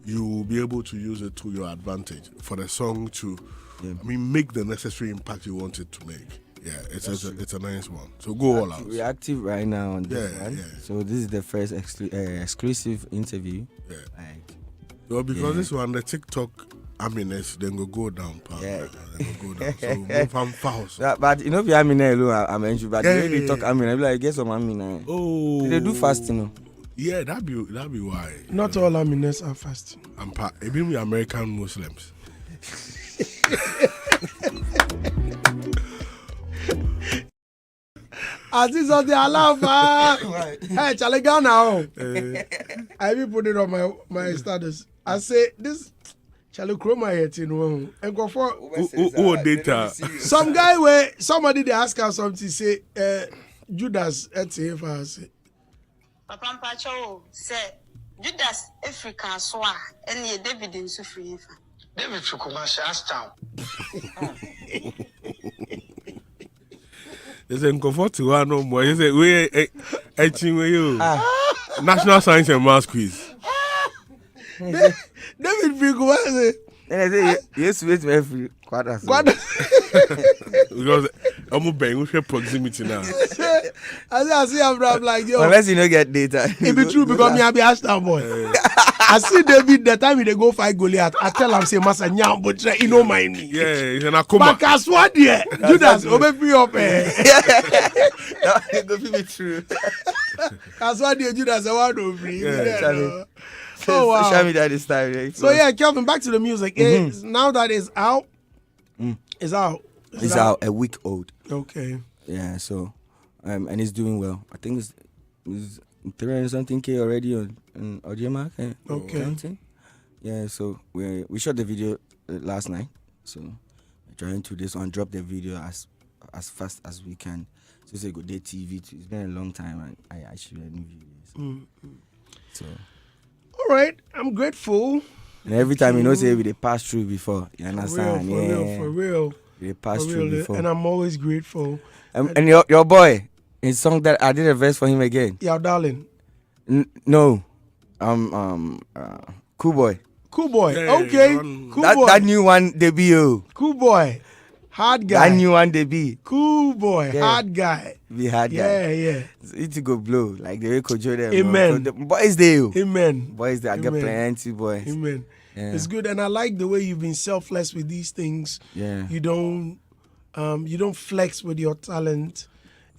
you will be able to use it to your advantage for the song to, I mean, make the necessary impact you want it to make. Yeah, it's a nice one. So go all out. We're active right now on this one. Yeah. So this is the first exclusive interview. Yeah. Well, because this one, the TikTok then go down, pal. Yeah. Then go down. So move from fouls. But you know, if you I'm entry, but the way they talk, I like, get some Amina. Oh. They do fasting, you know? Yeah, that'd be why. Not all Aminas are fasting. Even with American Muslims. As is on the alarm, hey, Charlie, go now. I will put it on my status. I say this Charlie Chroma yet in one and go for data. Some guy where somebody they ask us something say Judas at him for us. Papa Pacho say Judas Africa soa and David in Sufri. David Chukumash Ashtown. There's a comfort to one no more. You say we you National Science and Maths quiz. David Figo yes, wait every quarter. Because I'm bang with your proximity now. I see I'm like yo. Unless you don't get data. It be true because me I be Ashton boy. I see David the time they go fight Goliath. I tell him say Masa nyam but you know mind me. Yeah, he's an akuma. But as what there? Judas, obey free up. Go be true. As what there Judas I want to free. Charlie. Oh wow. Show me that this time. Yeah. So yeah, Kelvyn, back to the music. It's, now that it's out, it's out. It's out a week old. Okay. Yeah, so and it's doing well. I think it's 300 something K already on Audiomack. Okay. Counting. Yeah, so we shot the video last night. So we're trying to this one drop the video as fast as we can. So it's a good day TV too. It's been a long time and I actually a new video. So all right, I'm grateful. and every time say we they pass through before. You understand? For real. They pass through before. And I'm always grateful. And your boy, his song that I did a verse for him again. Yeah, darling. No. Cool Boy. Cool Boy. Yeah, Okay. Cool Boy. That new one debut. Cool Boy. Hard guy. That new one debut. Cool Boy. Yeah. Hard guy. Be hard guy. Yeah. It to go blow like the way Kojo them. Amen. The boys there. Amen. Boys there. I get Amen. plenty boys. Amen. Yeah. It's good, and I like the way you've been selfless with these things. Yeah. You don't flex with your talent,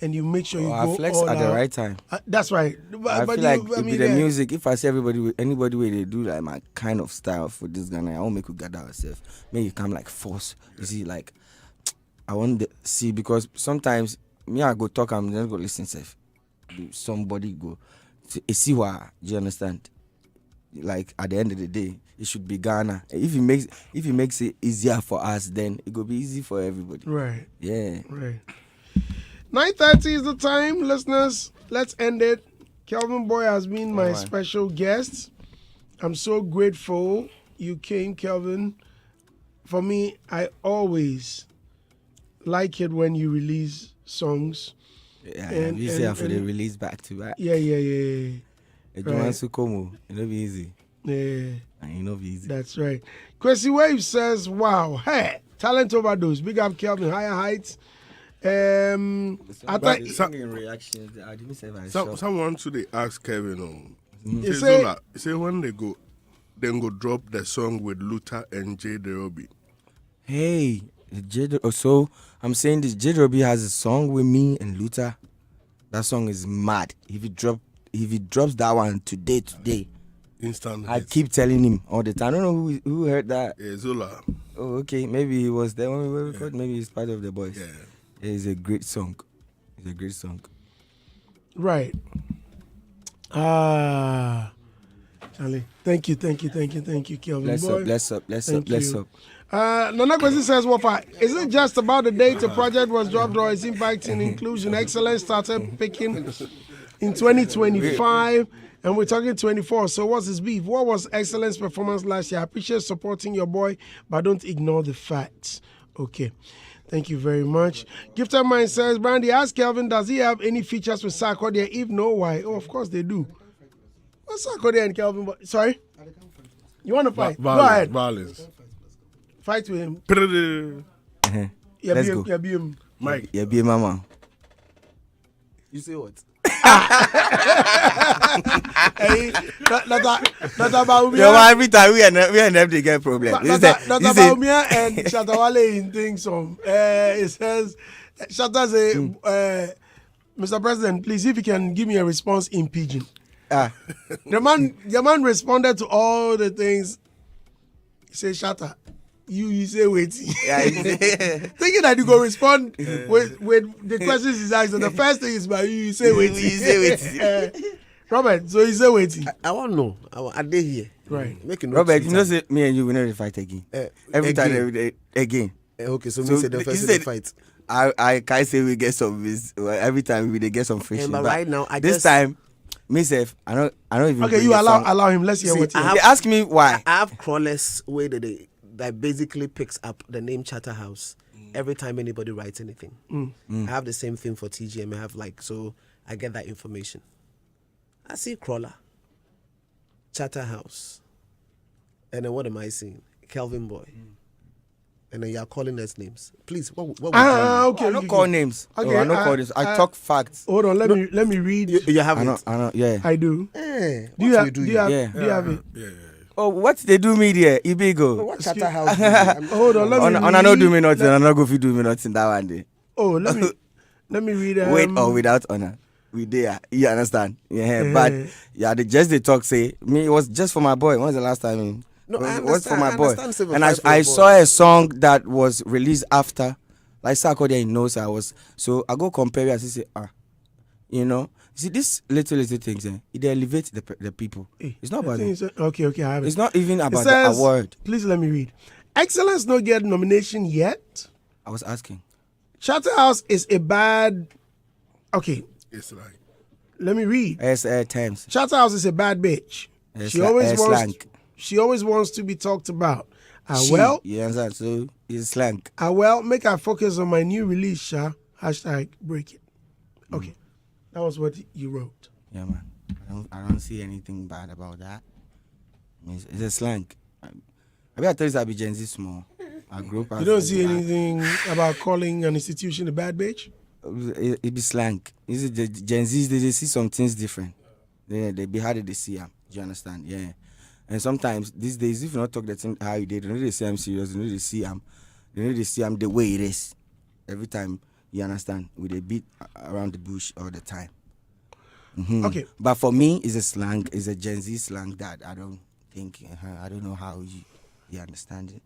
and you make sure you I go flex all at the out. right time. That's right. I But feel like with the music, if I see anybody where they do like my kind of style for this guy, I won't make you gather ourselves. Make you come like force. You see, like I want to see because sometimes me I go talk, I'm just go listen safe. Somebody go see why. Do you understand? Like at the end of the day, it should be Ghana. If he makes it easier for us, then it will be easy for everybody. Right. Yeah. Right. 9:30 is the time, listeners. Let's end it. Kelvyn Boy has been my special guest. I'm so grateful you came, Kelvyn. For me, I always like it when you release songs. Yeah. You say after the release back to back. Yeah. It wants to come. It'll be easy. Yeah. And it'll be easy. That's right. Kwesi Wave says, wow, hey, talent overdose. Big up Kelvyn, higher heights. I thought Singing reactions. I didn't say Someone today asked Kevin, You say, say- say when they go, then go drop the song with Luther and J. Derobi. Hey, so I'm saying this. J. Robbie has a song with me and Luther. That song is mad. If he drops that one today, Instant. I hits. keep telling him all the time. I don't know who heard that. Yeah, Zola. Oh, okay. Maybe he was there when we were recording. Maybe he's part of the boys. Yeah. It's a great song. right. Charlie, thank you, Kelvyn Boy. Bless up. Thank you. Nana Kwesi says, Wafa, is it just about the date the project was dropped or its impact in inclusion excellence started picking in 2025 and we're talking 24? So what's his beef? What was excellence performance last year? I appreciate supporting your boy, but don't ignore the facts. Okay. Thank you very much. Gifted Mind says, Brandy, ask Kelvyn, does he have any features with Sarkodie? If no, why? Oh, of course they do. What's Sarkodie and Kelvyn Boy? Sorry? You want to fight? Go ahead. Violence. Fight with him. Let's go. Mike. Yeah, be a mama. You say what? Hey, not about me. Yo, man, every time we and them they get problem. Not about me and Shatawale in things. It says, Shatta say, Mr. President, please, if you can give me a response in pidgin. The man responded to all the things. He said, Shatta, you say wait. Thinking that you go respond with the questions he's asking. The first thing is by you say wait. Robert, so you say wait. I want to know. I did here. Right. Making Robert, you know, say me and you will never fight again. Every time, again. every day, again. Okay, so me say the first he day said- fight. I can't say we get some. Every time we they get some friction. but right now, I this just- time, myself, I don't even. Okay, bring you the song. allow him. Let's hear See, what he I has. have- They ask me why. I have crawlers way that basically picks up the name Chatterhouse every time anybody writes anything. I have the same thing for TGM. I have so I get that information. I see crawler, Chatterhouse, and then what am I seeing? Kelvyn Boy. and then you are calling us names. Please, what would Okay. I don't call names. Okay, I don't call names. I talk facts. Hold on, let me read. you have I it? know. Yeah. I do. Eh, Do you what have? Do do you have? Yeah. Do you have it? Yeah. Oh, what they do me there? Ibigo. What Chatterhouse? do you? I'm- Hold on, let me. On I don't do me nothing. I'm not going to do me nothing that one day. Oh, let me read. With or without honor. We there. You understand? Yeah. But yeah, they talk say me. It was just for my boy. When was the last time? No, I it was for my understand. I boy. understand Silver And Five for I your saw boy. a song that was released after. Like Sarkodie knows I was. So I go compare it and say you know. See these little things. It elevates the people. It's not about it. Okay, I have it. It's not even about says, the award. Please let me read. Excellence not get nomination yet. I was asking. Chatterhouse is a bad. Okay, It's like let me read. Times. Chatterhouse is a bad bitch. She always wants. Slang. She always wants to be talked about. You understand? So it's slang. Make her focus on my new release, Sha. # break it. Okay, that was what you wrote. Yeah, man. I don't see anything bad about that. It's a slang. I tell you, I be Gen Z small. I grew up. You don't see anything about calling an institution a bad bitch? It be slang. Is the Gen Zs they see some things different. They be how they see them. Do you understand? Yeah. And sometimes these days, if you not talk the thing how you did, they know they see I'm serious. They know they see I'm the way it is. Every time, you understand, with a beat around the bush all the time. Mm-hmm. Okay. But for me, it's a slang. It's a Gen Z slang that I don't think. I don't know how you understand it.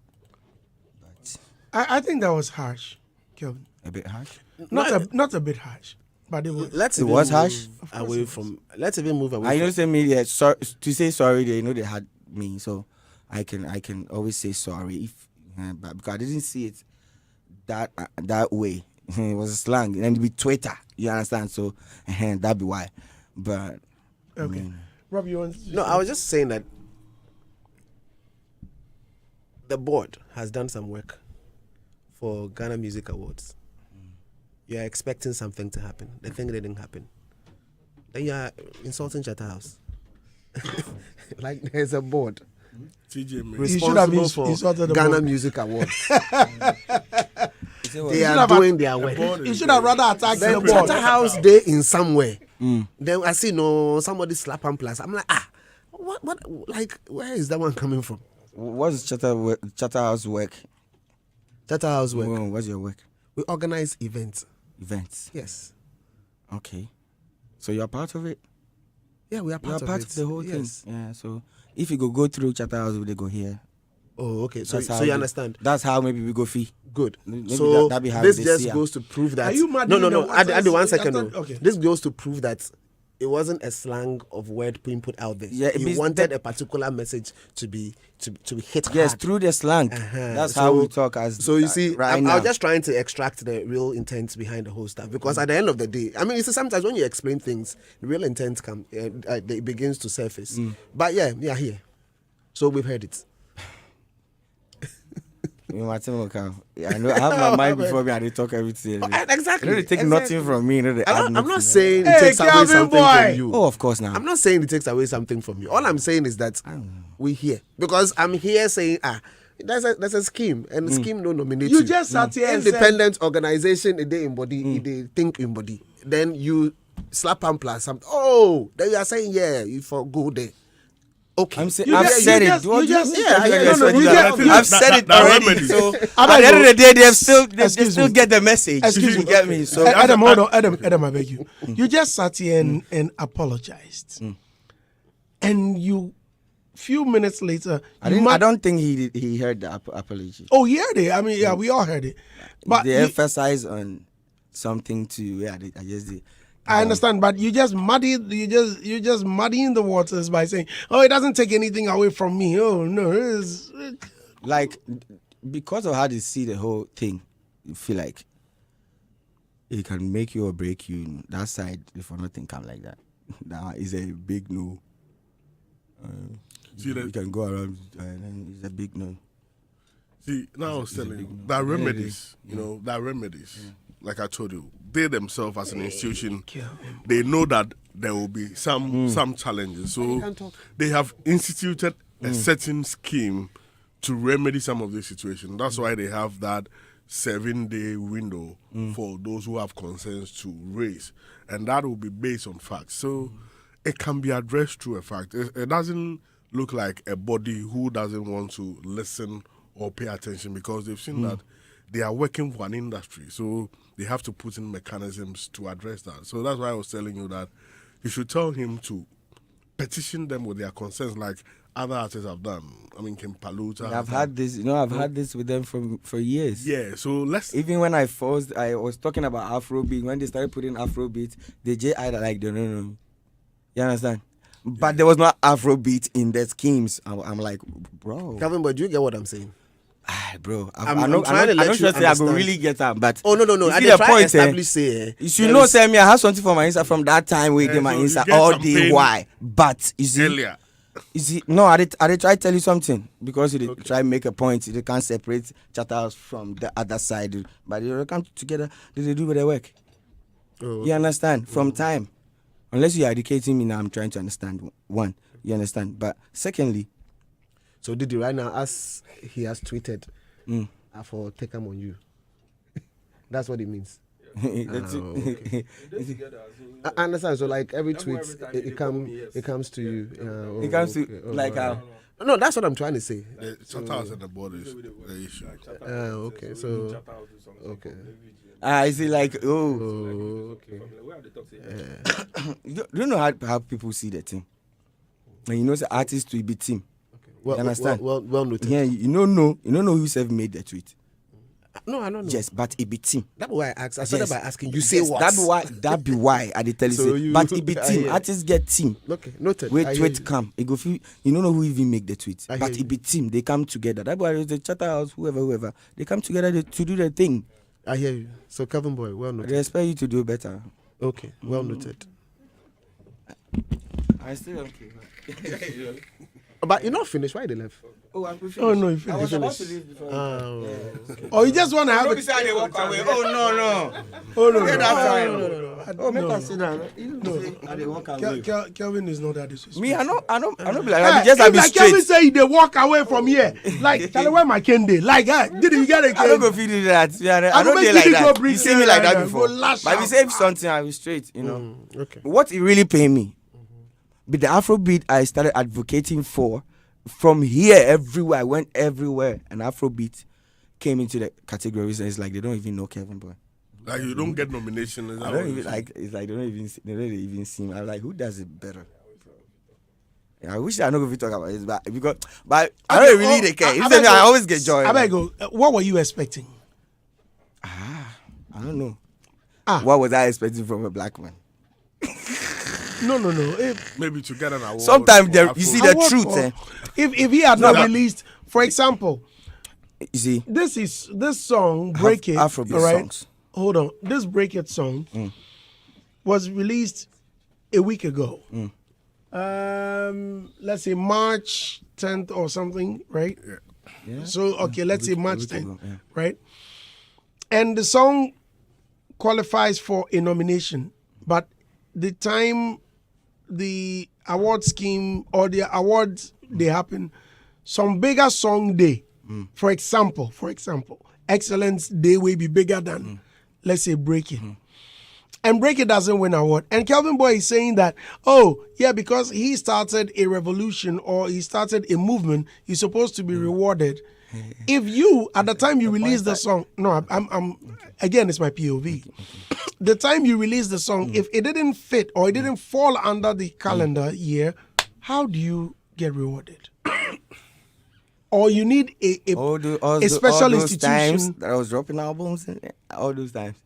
But I think that was harsh, Kelvin. a bit harsh. Not a bit harsh, but it was. Let's It even was move harsh? away from. Let's even move away. I from, know say me to say sorry. They know they had me, so I can always say sorry if but because I didn't see it that way. It was a slang and it be Twitter. You understand? So that be why. But Okay. Rob, you want to No, I was just saying that the board has done some work for Ghana Music Awards. You're expecting something to happen. The thing didn't happen. Then you are insulting Chatterhouse. Like there's a board TGMAs. You should have responsible insulted for the Ghana board. Music Awards. They should are have doing their work. You should have rather attacked the Then board. Chatterhouse Day in somewhere. Then I see somebody slap and plus. I'm like, what like where is that one coming from? what's Chatterhouse work? Chatterhouse work. Oh, what's your work? We organize events. Events. Yes. Okay. So you're part of it. Yeah, we are You're part, part of, of the whole yes. thing. Yeah. So if you go through Chatterhouse, they go here. Oh, okay. So, That's how so you they- understand. That's how maybe we go fee. Good. Maybe So that be how this they just see her. goes to prove that. Are you mad No, in no, the no. Add waters? 1 second. After- No. okay. This goes to prove that it wasn't a slang of word being put out there. Yeah, it you means wanted that- a particular message to be hit Yes, hard. through the slang. That's how we talk as. So you see, right I now. was just trying to extract the real intent behind the whole stuff because at the end of the day, I mean, you see, sometimes when you explain things, the real intent it begins to surface. But yeah, we are here, so we've heard it. I know I have my mind before me and they talk everything. Exactly. They don't take nothing from me. I'm not saying it Hey, takes away Kelvyn something Boy. from you. Oh, of course now. I'm not saying it takes away something from you. All I'm saying is that we here because I'm here saying there's a scheme and the scheme no nominate You just sat here and said- independent organization they embody they think embody then you slap and plus something. Oh, then you are saying you for go there. Okay, I'm saying You I've just- said you it. just- Do you just- you yeah, expect me yeah, to no, expect you you just- to- you- I've said it that already. remedy. So I at the end of the day, they Excuse still me. get the message. Excuse You me. get me? So Adam, hold on. Adam, I beg you. You just sat here and apologized. And you, few minutes later, I don't think he heard the apology. Oh, he heard it. I mean, yeah, we all heard it. But They you- emphasize on something to I just did. I understand, but you just muddying the waters by saying, "Oh, it doesn't take anything away from me." Oh no, it's Like because of how they see the whole thing, you feel like it can make you or break you. That side, if nothing come like that, that is a big no. See You that? can go around and it's a big no. See, now I was telling you that remedies. You know that remedies. Like I told you, they themselves as an institution, they know that there will be some challenges. So they have instituted a certain scheme to remedy some of this situation. That's why they have that 7-day window for those who have concerns to raise, and that will be based on facts. So it can be addressed through a fact. It doesn't look like a body who doesn't want to listen or pay attention, because they've seen that they are working for an industry, so they have to put in mechanisms to address that. So that's why I was telling you that you should tell him to petition them with their concerns, like other artists have done. I mean, Kim Paluta. I've had this, I've had this with them for years. Yeah, so let's... Even when I was talking about Afrobeat, when they started putting Afrobeat, the J.I. like, no. You understand? But there was not Afrobeat in the schemes. I'm like, bro. Kelvyn Boy, do you get what I'm saying? Bro, I'm trying to let you say I understand. could really get that, but no. You I see dey the try point, establish say. You should know, tell me I have something for my Insta from that time where my so you Insta get all some day. pain Why? But you see, earlier. you see, no, I did try to tell you something, because you try to make a point. They can't separate Chatterhouse from the other side, but they come together. They do their work. You understand? From time, unless you are educating me now, I'm trying to understand. One, you understand, but secondly. So did you right now, as he has tweeted, for take him on you? That's what it means. That's okay. I understand. So like every tweet, it comes to you. It comes to like how. No, that's what I'm trying to say. The Chatterhouse and the board is the issue. Okay. So okay. I see, like, okay. You don't know how people see the team. And you know, the artist will be team. Well, you understand? Well noted. Yeah, you don't know who self made the tweet. No, I don't know. Yes, but it be team. That's why I asked. I started by asking. You say yes, what? That be why I did tell you. So say, but it be team. Artists get team. Okay, noted. Wait, tweet come. It go feel. You don't know who even make the tweet. I But hear it be team. They come together. That's why the Chatterhouse, whoever, they come together to do their thing. I hear you. So Kelvyn Boy, well noted. They expect you to do better. Okay, well noted. I still don't care. But you're not finished. Why they left? Oh, I'm finished. Oh no, you I was finished. about to leave before. Okay. Oh, you just want to have Don't it. be saying they walk away. Oh no. Oh no, Get that time. no. Oh, make us sit down. You don't say they walk away. Kelvyn is not that disrespectful. Me, I know be like Hey, I just I if be like Kelvyn straight. say they walk away from here, like tell where my Kendi, like did you get a I don't go Kendi? feel do that. Yeah, I I don't go dey make like Kiddy go that. bring You see me like that Kendi, before. go lash But if you out. say something, I will straight. You know. Okay. What it really pay me, with the Afrobeat I started advocating for, from here everywhere, I went everywhere, and Afrobeat came into the categories, and it's like they don't even know Kelvyn Boy. Like you don't get nomination. Is that I what don't you even say? like. It's like they don't even see me. I'm like, who does it better? Yeah, I wish I know if we talk about it, but I don't really care. If I always get joy. I go. What were you expecting? I don't know. Ah. What was I expecting from a black man? No. Maybe to get an award. Sometimes for there, Afro- you see the Award truth. for- If he had not released, for example, You see, this song "Break It," Afrobeat all right? songs. Hold on, this "Break It" song was released a week ago. Let's say March 10th or something, right? Yeah. So okay, let's say March week 10th, ago, yeah. right? And the song qualifies for a nomination, but the time the award scheme or the awards they happen, some bigger song day, for example, Excellence Day will be bigger than, let's say, Break It. And Break It doesn't win award. And Kelvyn Boy is saying that, oh, yeah, because he started a revolution or he started a movement, he's supposed to be rewarded. If you, at the time you release the song, no, I'm again, it's my POV. The time you release the song, if it didn't fit or it didn't fall under the calendar year, how do you get rewarded? Or you need a special all those institution. times that I was dropping albums, and all those times.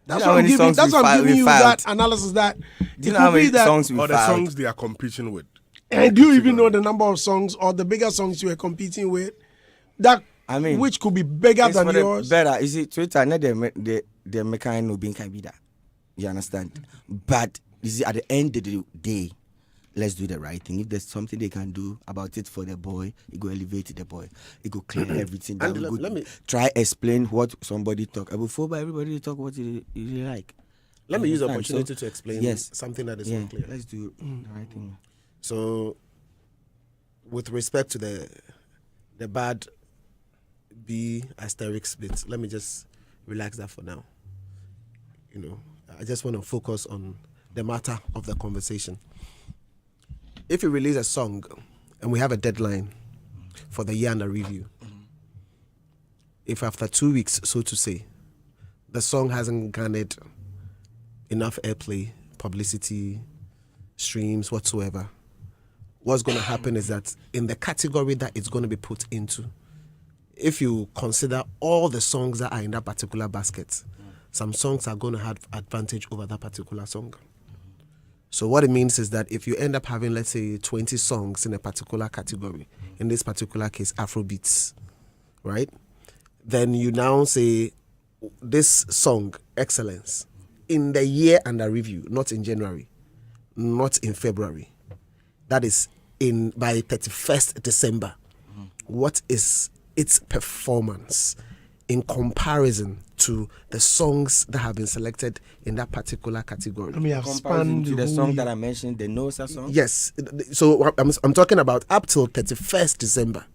That's Do you why know how many songs I'm giving you filed? that analysis that Do you it know how could be many that. songs we or the filed? songs they are competing with. And do you even know the number of songs or the bigger songs you were competing with? That I mean, which could be bigger It's than for the yours? better. You see, Twitter, not the mechanic no being can be that. You understand? But you see, at the end of the day, let's do the right thing. If there's something they can do about it for the boy, it go elevate the boy. It go clear everything. And Then let me try explain what somebody talk. Before by everybody talk what you like. let me use the understand? opportunity to explain yes. something that is Yeah, not clear. let's do the right thing. So, with respect to the bad B asterisk bit. Let me just relax that for now. You know, I just want to focus on the matter of the conversation. If you release a song and we have a deadline for the year under review, if after 2 weeks, so to say, the song hasn't garnered enough airplay, publicity, streams, whatsoever, what's going to happen is that in the category that it's going to be put into, if you consider all the songs that are in that particular basket, some songs are going to have advantage over that particular song. So what it means is that if you end up having, let's say, 20 songs in a particular category, in this particular case, Afrobeats, right? Then you now say, this song, Excellence, in the year under review, not in January, not in February, that is by 31st December, what is its performance in comparison to the songs that have been selected in that particular category? I mean, I've Comparison spanned to the song that I mentioned, the Nosa song. Yes. So I'm talking about up till 31st December.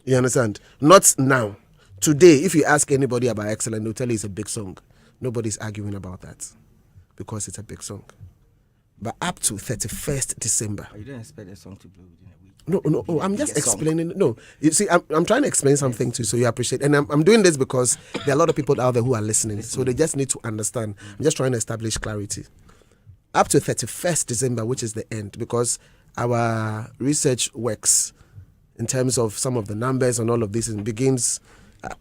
You understand? Not now. Today, if you ask anybody about Excellent, they'll tell you it's a big song. Nobody's arguing about that because it's a big song. But up to 31st December. You don't expect a song to blow within a week. No, I'm just explaining. No, you see, I'm trying to explain something to you so you appreciate. And I'm doing this because there are a lot of people out there who are listening. So they just need to understand. I'm just trying to establish clarity. Up to 31st December, which is the end, because our research works in terms of some of the numbers and all of this, and begins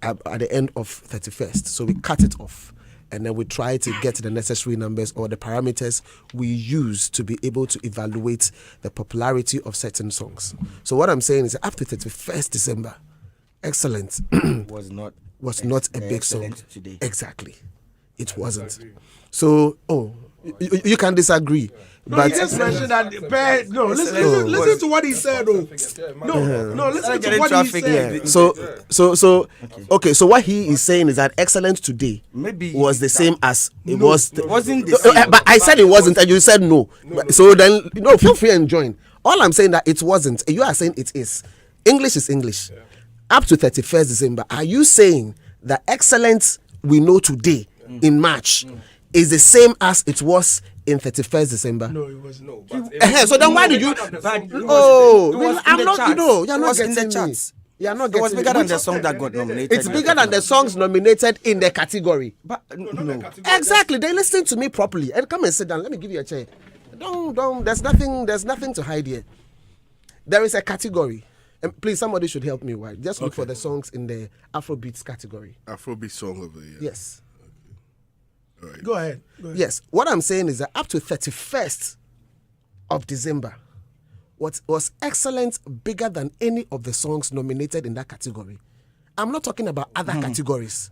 at the end of 31st. So we cut it off. And then we try to get the necessary numbers or the parameters we use to be able to evaluate the popularity of certain songs. So what I'm saying is after 31st December, Excellent was not a big song. Today. Exactly. It wasn't. So, you can disagree. No, but he just mentioned that. Listen to what he said, though. No, listen to what he said. Okay, so what he is saying is that Excellent today Maybe was the same as it was. Wasn't the same. But I said it wasn't, and you said no. So then, feel free and join. All I'm saying that it wasn't. You are saying it is. English is English. Up to 31st December, are you saying that Excellent we know today in March is the same as it was in 31st December? No, it was no. So then why did you? I'm not. You're not getting the charts. You're not getting. It was bigger than the song that got nominated. It's bigger than the songs nominated in the category. But no. Exactly. They listen to me properly and come and sit down. Let me give you a chair. Don't. There's nothing to hide here. There is a category. And please, somebody should help me. Right? Just look for the songs in the Afrobeats category. Afrobeat song of the year. Yes. All right. Go ahead. Yes. What I'm saying is that up to 31st of December, what was Excellent bigger than any of the songs nominated in that category? I'm not talking about other categories.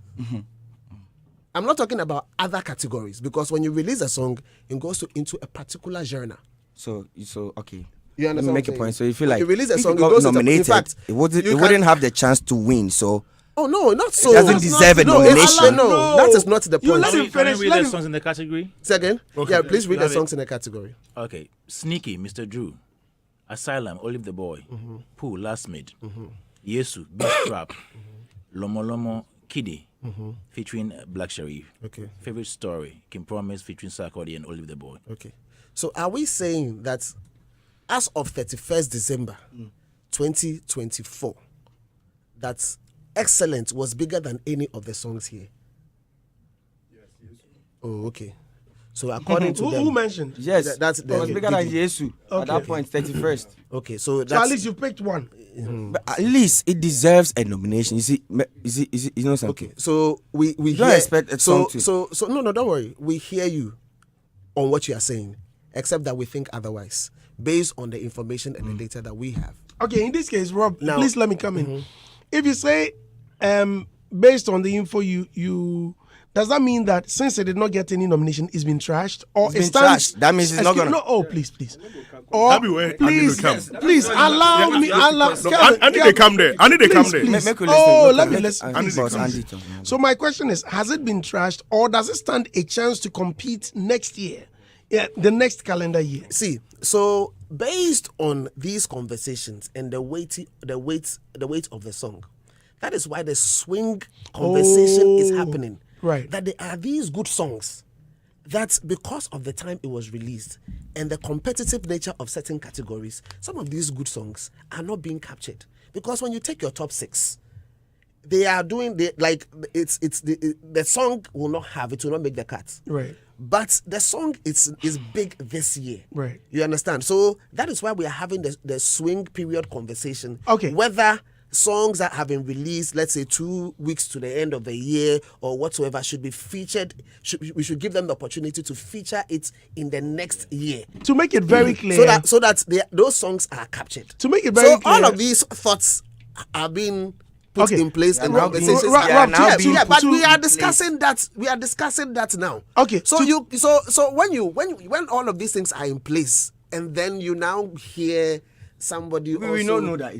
I'm not talking about other categories, because when you release a song, it goes into a particular genre. So okay. You Let understand me make a what I'm point. So saying? you feel like you release a if song, it got it goes nominated, in fact, it wouldn't have the chance to win. So oh no, not so. It doesn't deserve a nomination. No, that is not the You point. let him finish. Can we read the songs in the category? Say again? Okay. Yeah, please read the Have it. songs in the category. Okay. Sneaky, Mr. Drew. Asylum, Olive the Boy. Pooh, Last Mid. Yesu, Beach Trap. Lomo Lomo, Kiddie. Featuring Black Sharif. Okay. Favorite Story, Kim Promise featuring Sarkodie and Olive the Boy. Okay. So are we saying that as of 31st December 2024, that Excellent was bigger than any of the songs here? Yes. Oh, okay. So according to them, Who mentioned? yes, that's it was bigger than Yesu at that point, 31st. okay, so So that's at least you picked one. But at least it deserves a nomination. You see, you know something. okay. So we don't hear, expect a song to- so no, don't worry. We hear you on what you are saying, except that we think otherwise based on the information and the data that we have. Okay, in this case, Rob, Now- please let me come in. If you say, based on the info you does that mean that since it did not get any nomination, it's been trashed, or It's been it stands? trashed. That means it's not Excuse- gonna- No, oh please. Or That be where Andy please, will come. please allow me. Allow. I need to come there. I need to come there. Please. Make we Oh, listen. let me Let listen. Andy Please. Andy talk. So my question is, has it been trashed, or does it stand a chance to compete next year the next calendar year. See, so based on these conversations and the weight of the song, that is why the swing conversation is happening. Right. That there are these good songs that because of the time it was released and the competitive nature of certain categories, some of these good songs are not being captured. Because when you take your top 6, they are doing the song will not make the cut. Right. But the song is big this year. Right. You understand? So that is why we are having the swing period conversation. Okay. Whether songs that have been released, let's say 2 weeks to the end of the year or whatsoever, should be featured. We should give them the opportunity to feature it in the next year. To make it very clear. So that those songs are captured. To make it very clear. All of these thoughts are being put in place and conversations. But we are discussing that. We are discussing that now. Okay. So when all of these things are in place, and then you now hear somebody we don't know that.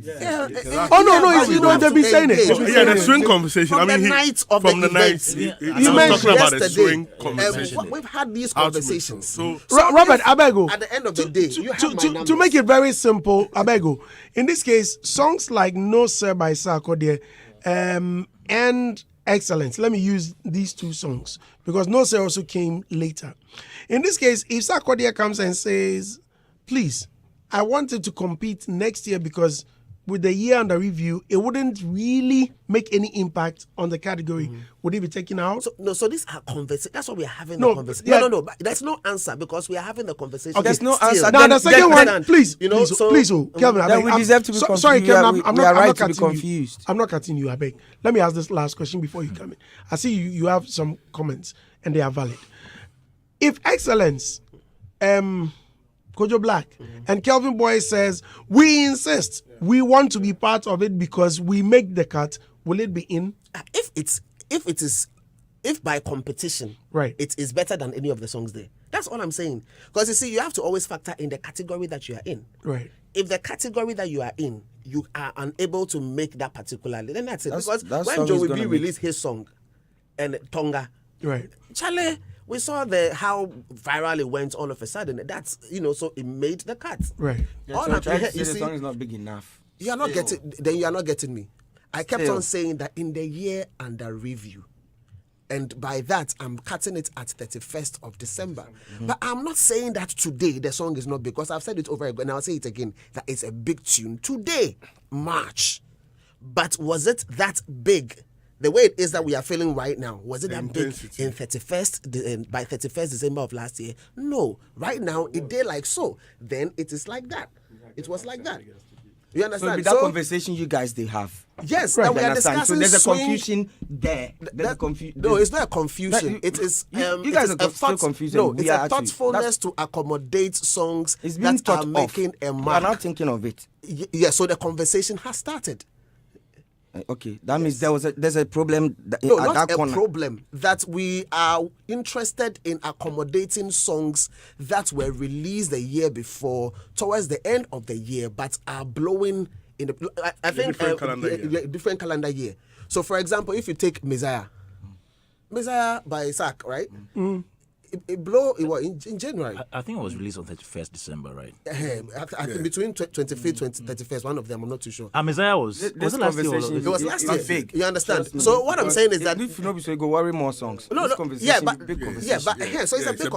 They've been saying it. The swing conversation. From the night of from the the night. event. You mentioned about the swing yesterday. conversation. We've had these conversations. So Robert, Abego. At the end of the day, you have my numbers. To make it very simple, Abego. In this case, songs like No Sir by Sarkodie and Excellence. Let me use these 2 songs because No Sir also came later. In this case, if Sarkodie comes and says, please, I wanted to compete next year because with the year under review, it wouldn't really make any impact on the category. Would it be taken out? So these are conversations. That's why we are having the conversation. No. But there's no answer because we are having the conversation. There's no answer. Now the second one, please, please, Kelvyn. Then we deserve to be confused. Sorry, Kelvyn, I'm not right to cutting be confused. I'm not cutting you, I beg. Let me ask this last question before you come in. I see you have some comments and they are valid. If Excellence, Kojo Black and Kelvyn Boy says, we insist, we want to be part of it because we make the cut, will it be in? If by competition, right, it is better than any of the songs there. That's all I'm saying. Because you see, you have to always factor in the category that you are in. Right. If the category that you are in, you are unable to make that particularly, then that's it. Because that when Joey B released his song and Tonga, right, Charlie, we saw how viral it went all of a sudden. That's so it made the cut. Right. All I'm trying to say, the song is not big enough. You are not getting me. I kept on saying that in the year under review. And by that, I'm cutting it at 31st of December. But I'm not saying that today the song is not big, because I've said it over again, and I'll say it again, that it's a big tune. Today, March. But was it that big? The way it is that we are feeling right now, was it that big in 31st, by 31st December of last year? No. Right now, it did like so. Then it is like that. It was like that. You understand? So that conversation you guys they have. Yes, right. That we are discussing. So there's a confusion there. No, it's not a confusion. It is. You guys are still confused. No, it's a thoughtfulness to accommodate songs that are making a mark. We are not thinking of it. Yeah, so the conversation has started. Okay, that means there's a problem. No, not a problem. That we are interested in accommodating songs that were released the year before, towards the end of the year, but are blowing in the. I think different calendar year. So, for example, if you take Messiah by Isaac, right? It blew. It was in January. I think it was released on 31st December, right? I think between 25th and 31st, one of them. I'm not too sure. Messiah was it last year? It was last year. Big. You understand? So what I'm saying is that if you know, so you go worry more songs. So it's a big.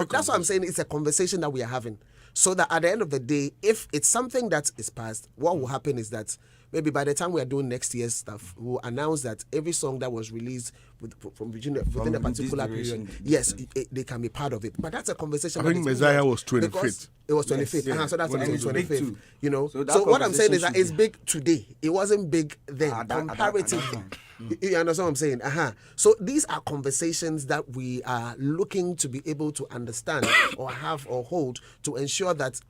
That's what I'm saying. It's a conversation that we are having. So that at the end of the day, if it's something that is passed, what will happen is that maybe by the time we are doing next year's stuff, we'll announce that every song that was released within a particular period, yes, they can be part of it. But that's a conversation. I think Messiah was 25th. It was 25th. Yes. So that's 25th. You know. So what I'm saying is that it's big today. It wasn't big then, comparatively. You understand what I'm saying? So these are conversations that we are looking to be able to understand or have or hold to ensure that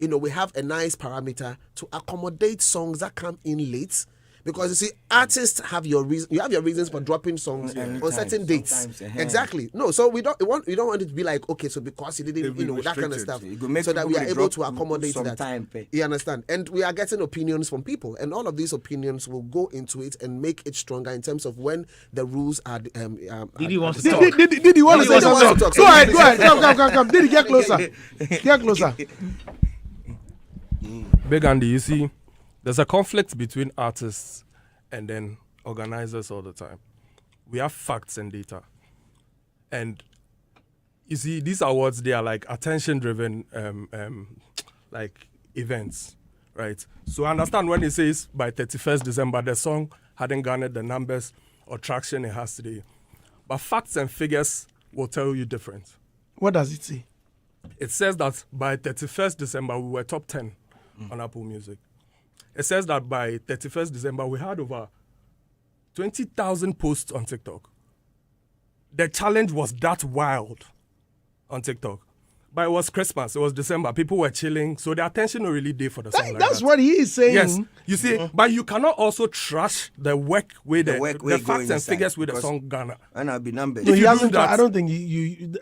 we have a nice parameter to accommodate songs that come in late Because you see, artists have your reason. You have your reasons for dropping songs on certain dates. Exactly. No, so we don't want it to be like, okay, so because you didn't, that kind of stuff, so that we are able to accommodate that. You understand? And we are getting opinions from people, and all of these opinions will go into it and make it stronger in terms of when the rules are. Did he want to talk? Did he want to say something? Go ahead. Come. Did he get closer? Get closer. Big Andy, you see, there's a conflict between artists and then organizers all the time. We have facts and data. And you see, these awards, they are like attention-driven like events, right? So I understand when it says by 31st December, the song hadn't garnered the numbers or traction it has today. But facts and figures will tell you different. What does it say? It says that by 31st December, we were top 10 on Apple Music. It says that by 31st December, we had over 20,000 posts on TikTok. The challenge was that wild on TikTok. But it was Christmas, it was December, people were chilling, so the attention was really there for the song. That's what he is saying. Yes, you see, but you cannot also trash the work with the facts and figures with the song Ghana. And I'll be numbers. No, I don't think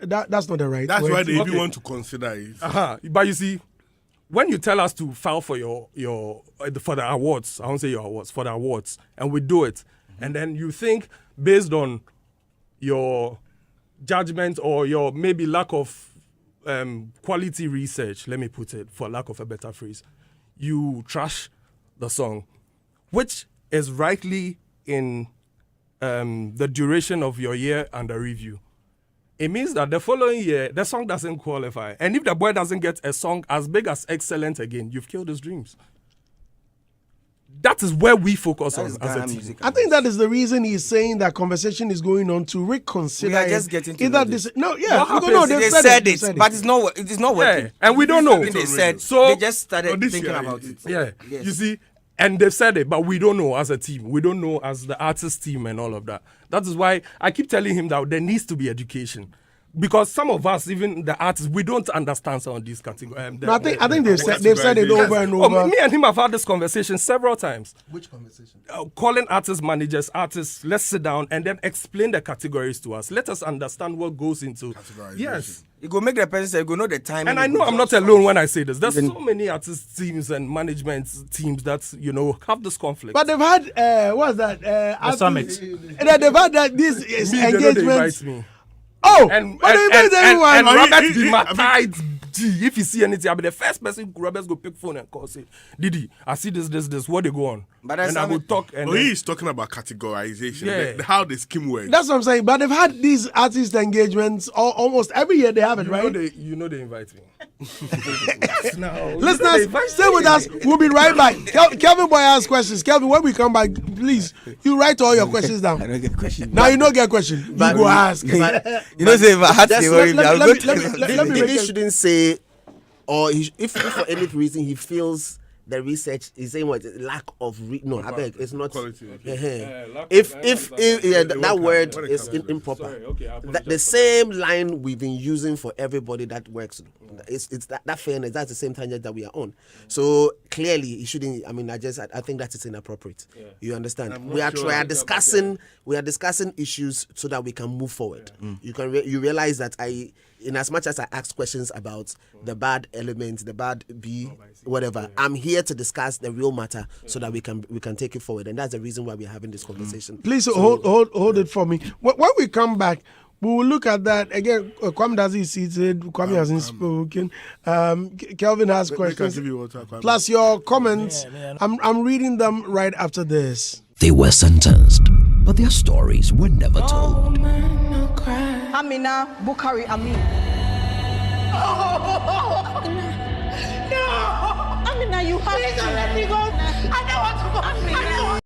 that's not the right That's word. why they even want to consider it. But you see, when you tell us to file for for the awards, I won't say your awards, for the awards, and we do it, and then you think based on your judgment or your maybe lack of quality research, let me put it, for lack of a better phrase, you trash the song, which is rightly in the duration of your year under review. It means that the following year, the song doesn't qualify. And if the boy doesn't get a song as big as Excellent again, you've killed his dreams. That is where we focus on as a team. I think that is the reason he's saying that conversation is going on to reconsider. We are just getting to either this. No, yeah, What no, happens? They said it, but it's not working. Yeah, and we don't know. They said, so they just started thinking about it. Yeah, Yes. you see, and they've said it, but we don't know as a team. We don't know as the artist team and all of that. That is why I keep telling him that there needs to be education. Because some of us, even the artists, we don't understand some of these categories. I think they've said it over and over. Me and him have had this conversation several times. Which conversation? Calling artists, managers, artists, let's sit down and then explain the categories to us. Let us understand what goes into. Yes. You go make the person say, you go know the time. And I know I'm not alone when I say this. There's so many artist teams and management teams that, have this conflict. But they've had, what's that? The summit. They've had these engagements. Oh, and Robert be my tight G. If you see anything, I'll be the first person Robert's go pick phone and call, say, Didi, I see this, what they go on. But and I will talk. And he is talking about categorization, Yeah. how the scheme works. That's what I'm saying. But they've had these artist engagements almost every year. They have it, right? They invite me. Now, Listeners, stay with us. We'll be right back. Kelvyn Boy has questions. Kelvyn, when we come back, please, you write all your questions down. I don't get questions. Now you don't get question. You go ask. You know, say if I had to worry, I'll go to let me He shouldn't say, or if for any reason he feels the research is saying what lack of I beg, it's not Quality, if that word is improper. Sorry, okay, I The same line we've been using for everybody that works, it's that fairness. That's the same tangent that we are on. So clearly, he shouldn't. I mean, I think that is inappropriate. Yeah. You understand? We are discussing issues so that we can move forward. Yeah. You realize that in as much as I ask questions about the bad elements, the bad whatever, I'm here to discuss the real matter so that we can take it forward, and that's the reason why we're having this conversation. Please hold it for me. When we come back, we will look at that again. Kwame does he seated. Kwame hasn't spoken. Kelvyn has questions. Plus your comments. I'm reading them right after this. They were sentenced, but their stories were never told. Amina Bukhari Amin. No! Amina, you have to let me go. I don't want to go. Amina.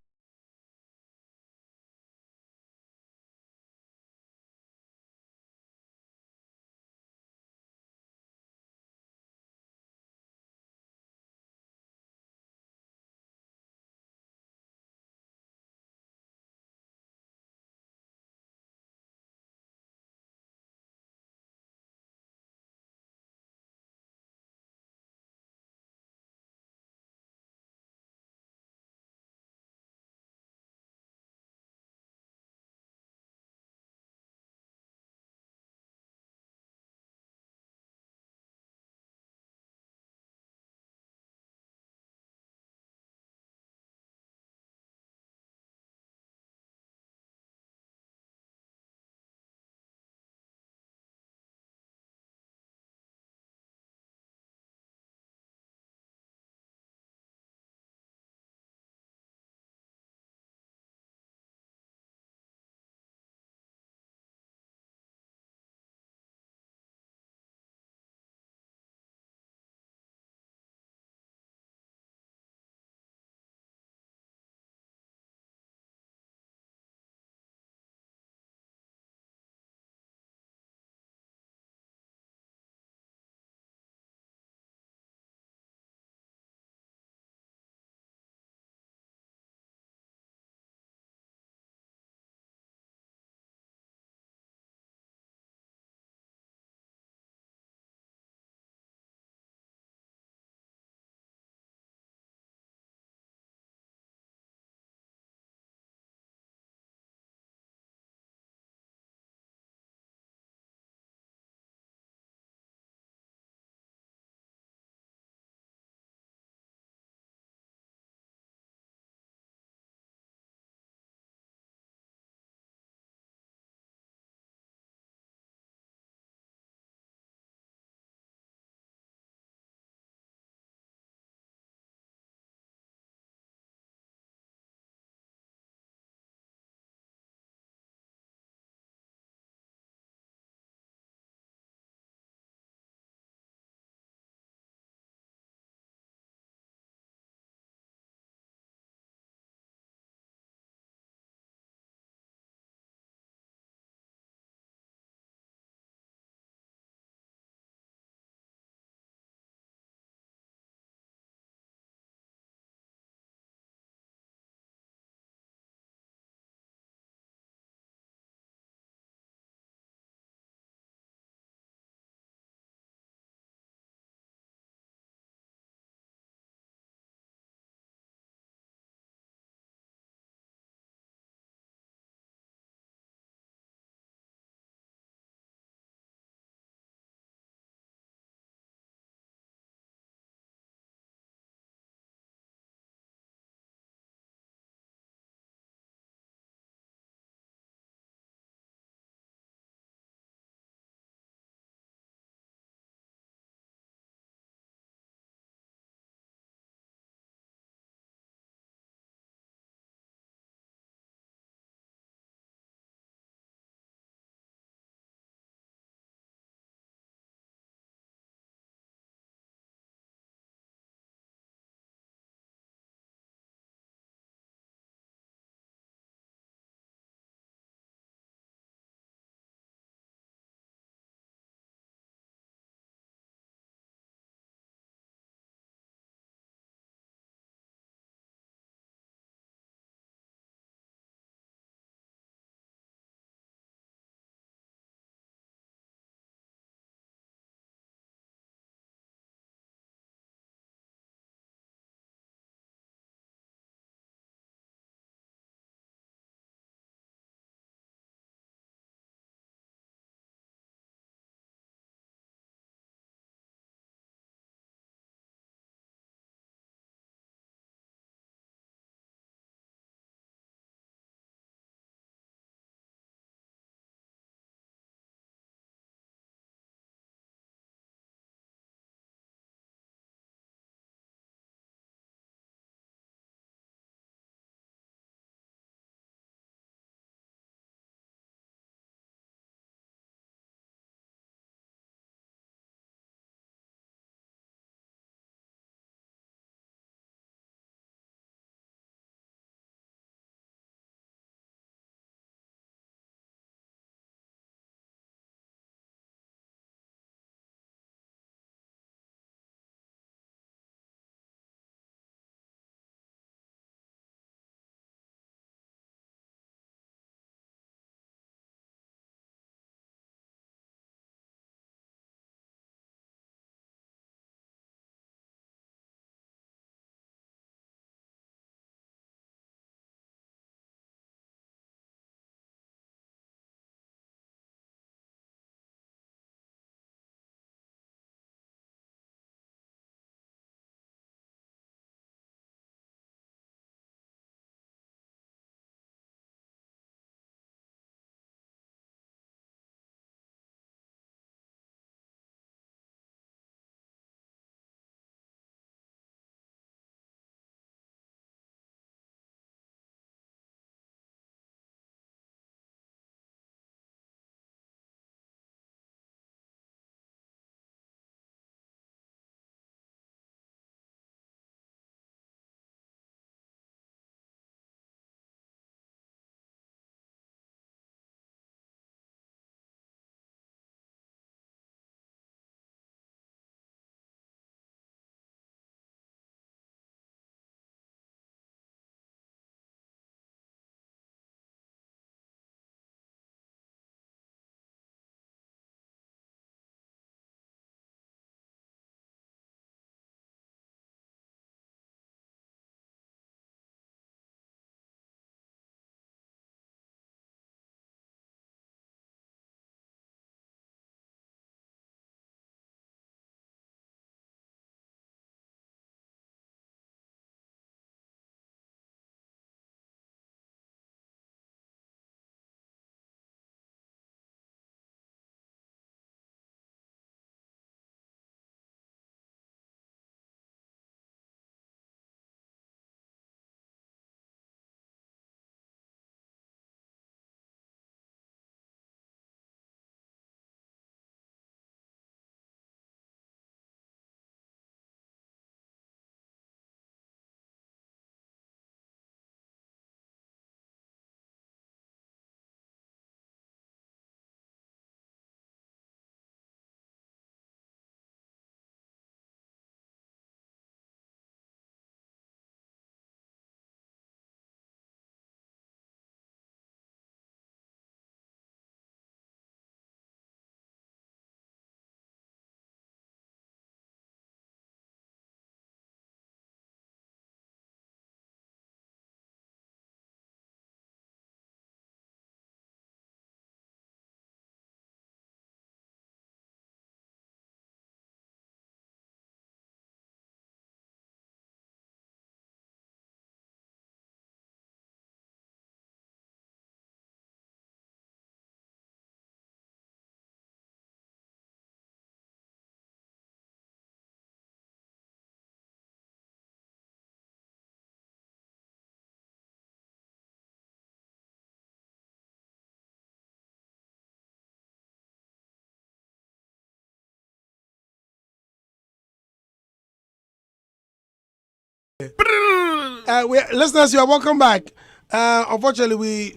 Listeners, you are welcome back. Unfortunately,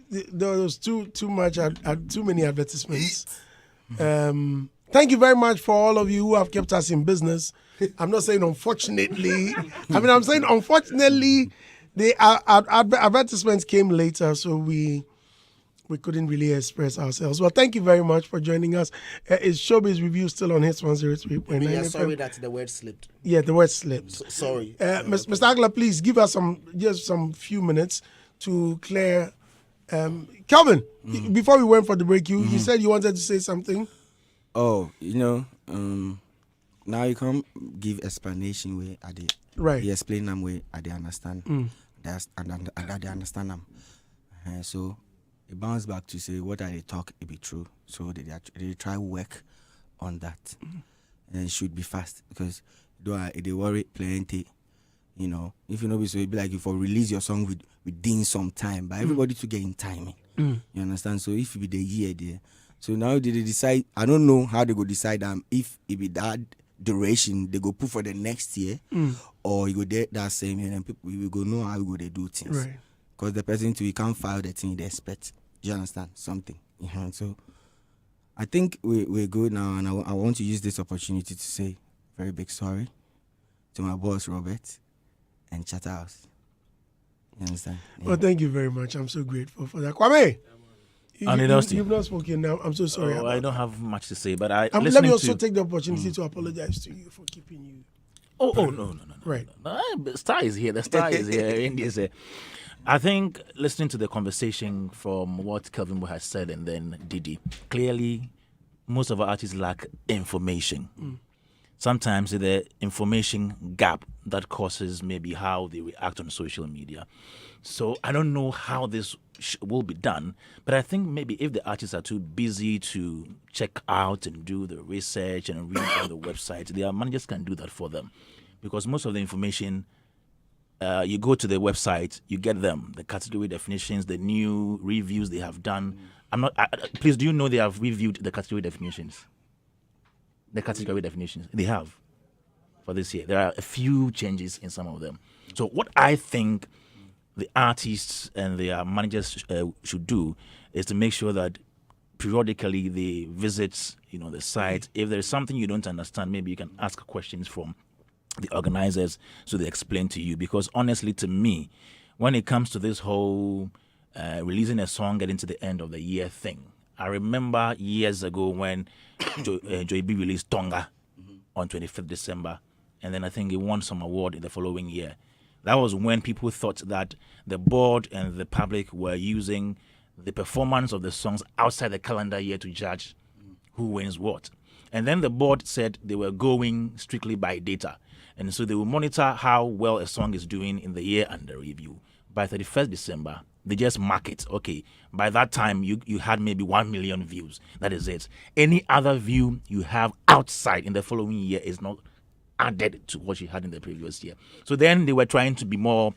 there was too many advertisements. Thank you very much for all of you who have kept us in business. I'm not saying unfortunately. I'm saying unfortunately, the advertisements came later, so we couldn't really express ourselves. Well, thank you very much for joining us. Is Showbiz Review still on Hitz 103.9? Yeah, sorry that the word slipped. Yeah, the word slipped. Sorry. Mr. Agla, please give us some few minutes to clear. Kelvyn, before we went for the break, you said you wanted to say something. Oh, now you come give explanation where I did. Right. You explain them where I understand. That's and they understand them. So it bounce back to say what they talk it be true. So they try work on that. And it should be fast because they worry plenty. If you know, so it'd be like if you release your song within some time, but everybody to get in timing. You understand? So if it be the year there, so now they decide. I don't know how they go decide if it be that duration they go put for the next year, or you go there that same year, and people we will go know how we go they do things. Right. Because the person too, you can't file the thing they expect. Do you understand something? So I think we're good now, and I want to use this opportunity to say very big sorry to my boss Robert and Chatterhouse. You understand? Yeah. Well, thank you very much. I'm so grateful for that. Kwame, you've not spoken now. I'm so sorry. I don't have much to say, but let me also take the opportunity to apologize to you for keeping you. No. Right. The star is here. The star is here. India's here. I think listening to the conversation from what Kelvyn Boy has said and then Didi, clearly most of our artists lack information. Sometimes the information gap that causes maybe how they react on social media. So I don't know how this will be done, but I think maybe if the artists are too busy to check out and do the research and read on the website, their managers can do that for them. Because most of the information, you go to the website, you get them, the category definitions, the new reviews they have done. Please, do you know they have reviewed the category definitions? The category definitions they have for this year. There are a few changes in some of them. So what I think the artists and their managers should do is to make sure that periodically they visit, the site. If there's something you don't understand, maybe you can ask questions from the organizers so they explain to you. Because honestly, to me, when it comes to this whole releasing a song getting to the end of the year thing, I remember years ago when Joy B released Tonga on 25th December, and then I think he won some award in the following year. That was when people thought that the board and the public were using the performance of the songs outside the calendar year to judge who wins what. And then the board said they were going strictly by data. And so they will monitor how well a song is doing in the year under review. By 31st December, they just mark it. Okay, by that time, you had maybe 1 million views. That is it. Any other view you have outside in the following year is not added to what you had in the previous year. So then they were trying to be more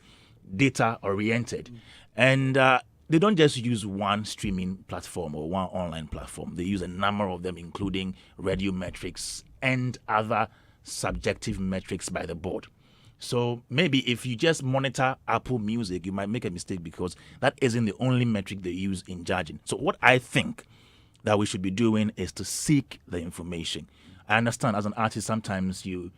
data-oriented. And they don't just use one streaming platform or one online platform. They use a number of them, including radio metrics and other subjective metrics by the board. So maybe if you just monitor Apple Music, you might make a mistake because that isn't the only metric they use in judging. So what I think that we should be doing is to seek the information. I understand as an artist, sometimes you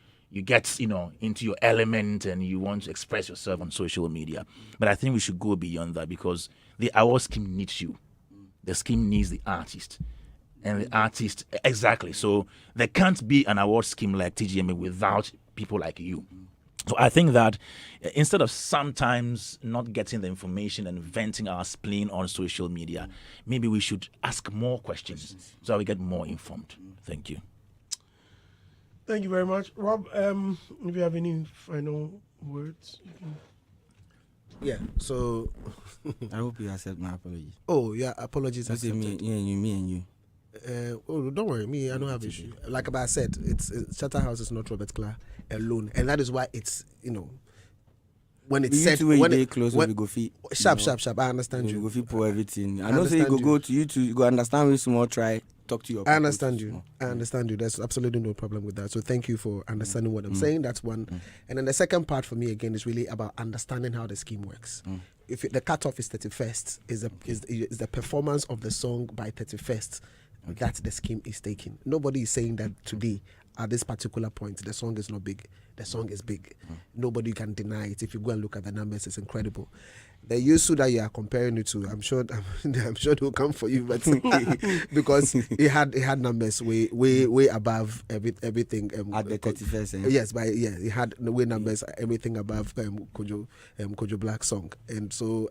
get, into your element and you want to express yourself on social media. But I think we should go beyond that because the award scheme needs you. The scheme needs the artist. And the artist, exactly. So there can't be an award scheme like TGMA without people like you. So I think that instead of sometimes not getting the information and venting our spleen on social media, maybe we should ask more questions so we get more informed. Thank you. Thank you very much. Rob, if you have any final words, you can... Yeah, so... I hope you accept my apology. Oh, yeah, apologies accepted. Me and you. Don't worry, I don't have issue. Like I said, it's Chatterhouse is not Robert Clark alone, and that is why it's when it's said when it close we go feet sharp. I understand you. Go feet pour everything. I know say you go to YouTube, you go understand with small try talk to your. I understand you. I understand you. There's absolutely no problem with that. So thank you for understanding what I'm saying. That's one. And then the second part for me again is really about understanding how the scheme works. If the cutoff is 31st, is the performance of the song by 31st that the scheme is taking. Nobody is saying that today at this particular point the song is not big. The song is big. Nobody can deny it. If you go and look at the numbers, it's incredible. The Yusu that you are comparing it to, I'm sure they'll come for you, but because it had numbers way above everything. At the 31st. Yes, but it had way numbers everything above Kojo Black's song, and so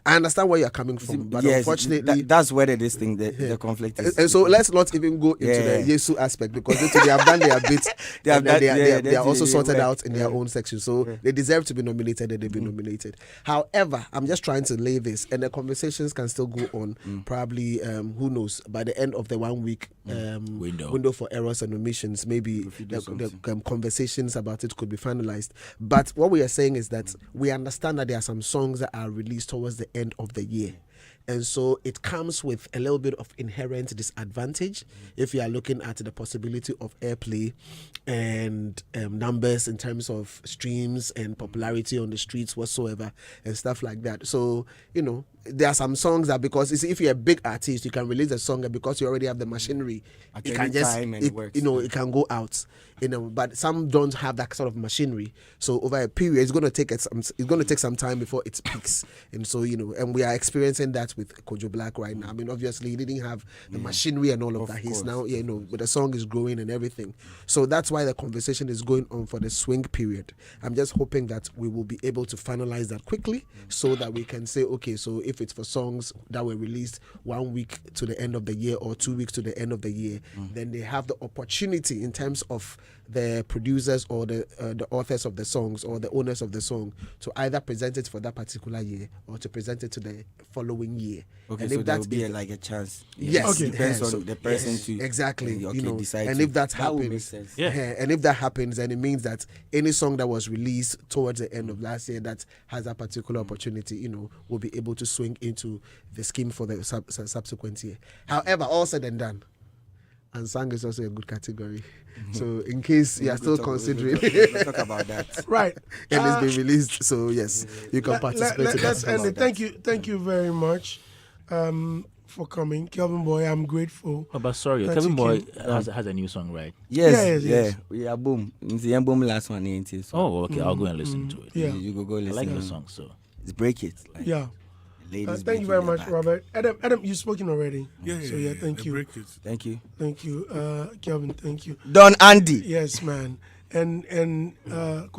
I understand where you're coming from, but yes, unfortunately that's where the conflict is. And so let's not even go into the Yesu aspect, because they have done their bit. They are also sorted out in their own section, so they deserve to be nominated, and they've been nominated. However, I'm just trying to lay this, and the conversations can still go on. Probably, who knows, by the end of the 1 week window for errors and omissions, maybe the conversations about it could be finalized. But what we are saying is that we understand that there are some songs that are released towards the end of the year. And so it comes with a little bit of inherent disadvantage if you are looking at the possibility of airplay and numbers in terms of streams and popularity on the streets whatsoever and stuff like that. So, there are some songs that, because if you're a big artist, you can release a song, and because you already have the machinery, it can just it can go out. But some don't have that sort of machinery. So over a period, it's going to take some time before it peaks. And so and we are experiencing that with Kojo Black right now. I mean, obviously he didn't have the machinery and all of that. He's now but the song is growing and everything. So that's why the conversation is going on for the swing period. I'm just hoping that we will be able to finalize that quickly, so that we can say, okay, so if it's for songs that were released 1 week to the end of the year or 2 weeks to the end of the year, then they have the opportunity in terms of the producers or the authors of the songs or the owners of the song to either present it for that particular year or to present it to the following year. Okay, and so if there will be a chance. Yes, okay. Depends on the person to exactly. Decide. And if that happens, and if that happens, then it means that any song that was released towards the end of last year that has a particular opportunity, will be able to swing into the scheme for the subsequent year. However, all said and done, and song is also a good category. So in case you are still considering, we'll talk about that. Right. And it's been released, so yes, you can participate. Let's end it. Thank you very much for coming, Kelvyn Boy. I'm grateful. Oh, but sorry, Kelvyn Boy has a new song, right? Yes. We are boom. It's the boom last one, ain't it? So. Oh, okay. I'll go and listen to it. Yeah, you go listen. I like the song, so it's break it. Thank you very much, Robert. Adam, you've spoken already. Yeah. Thank you. Thank you. Kelvyn. Thank you. Don Andy. Yes, man. And Kwame.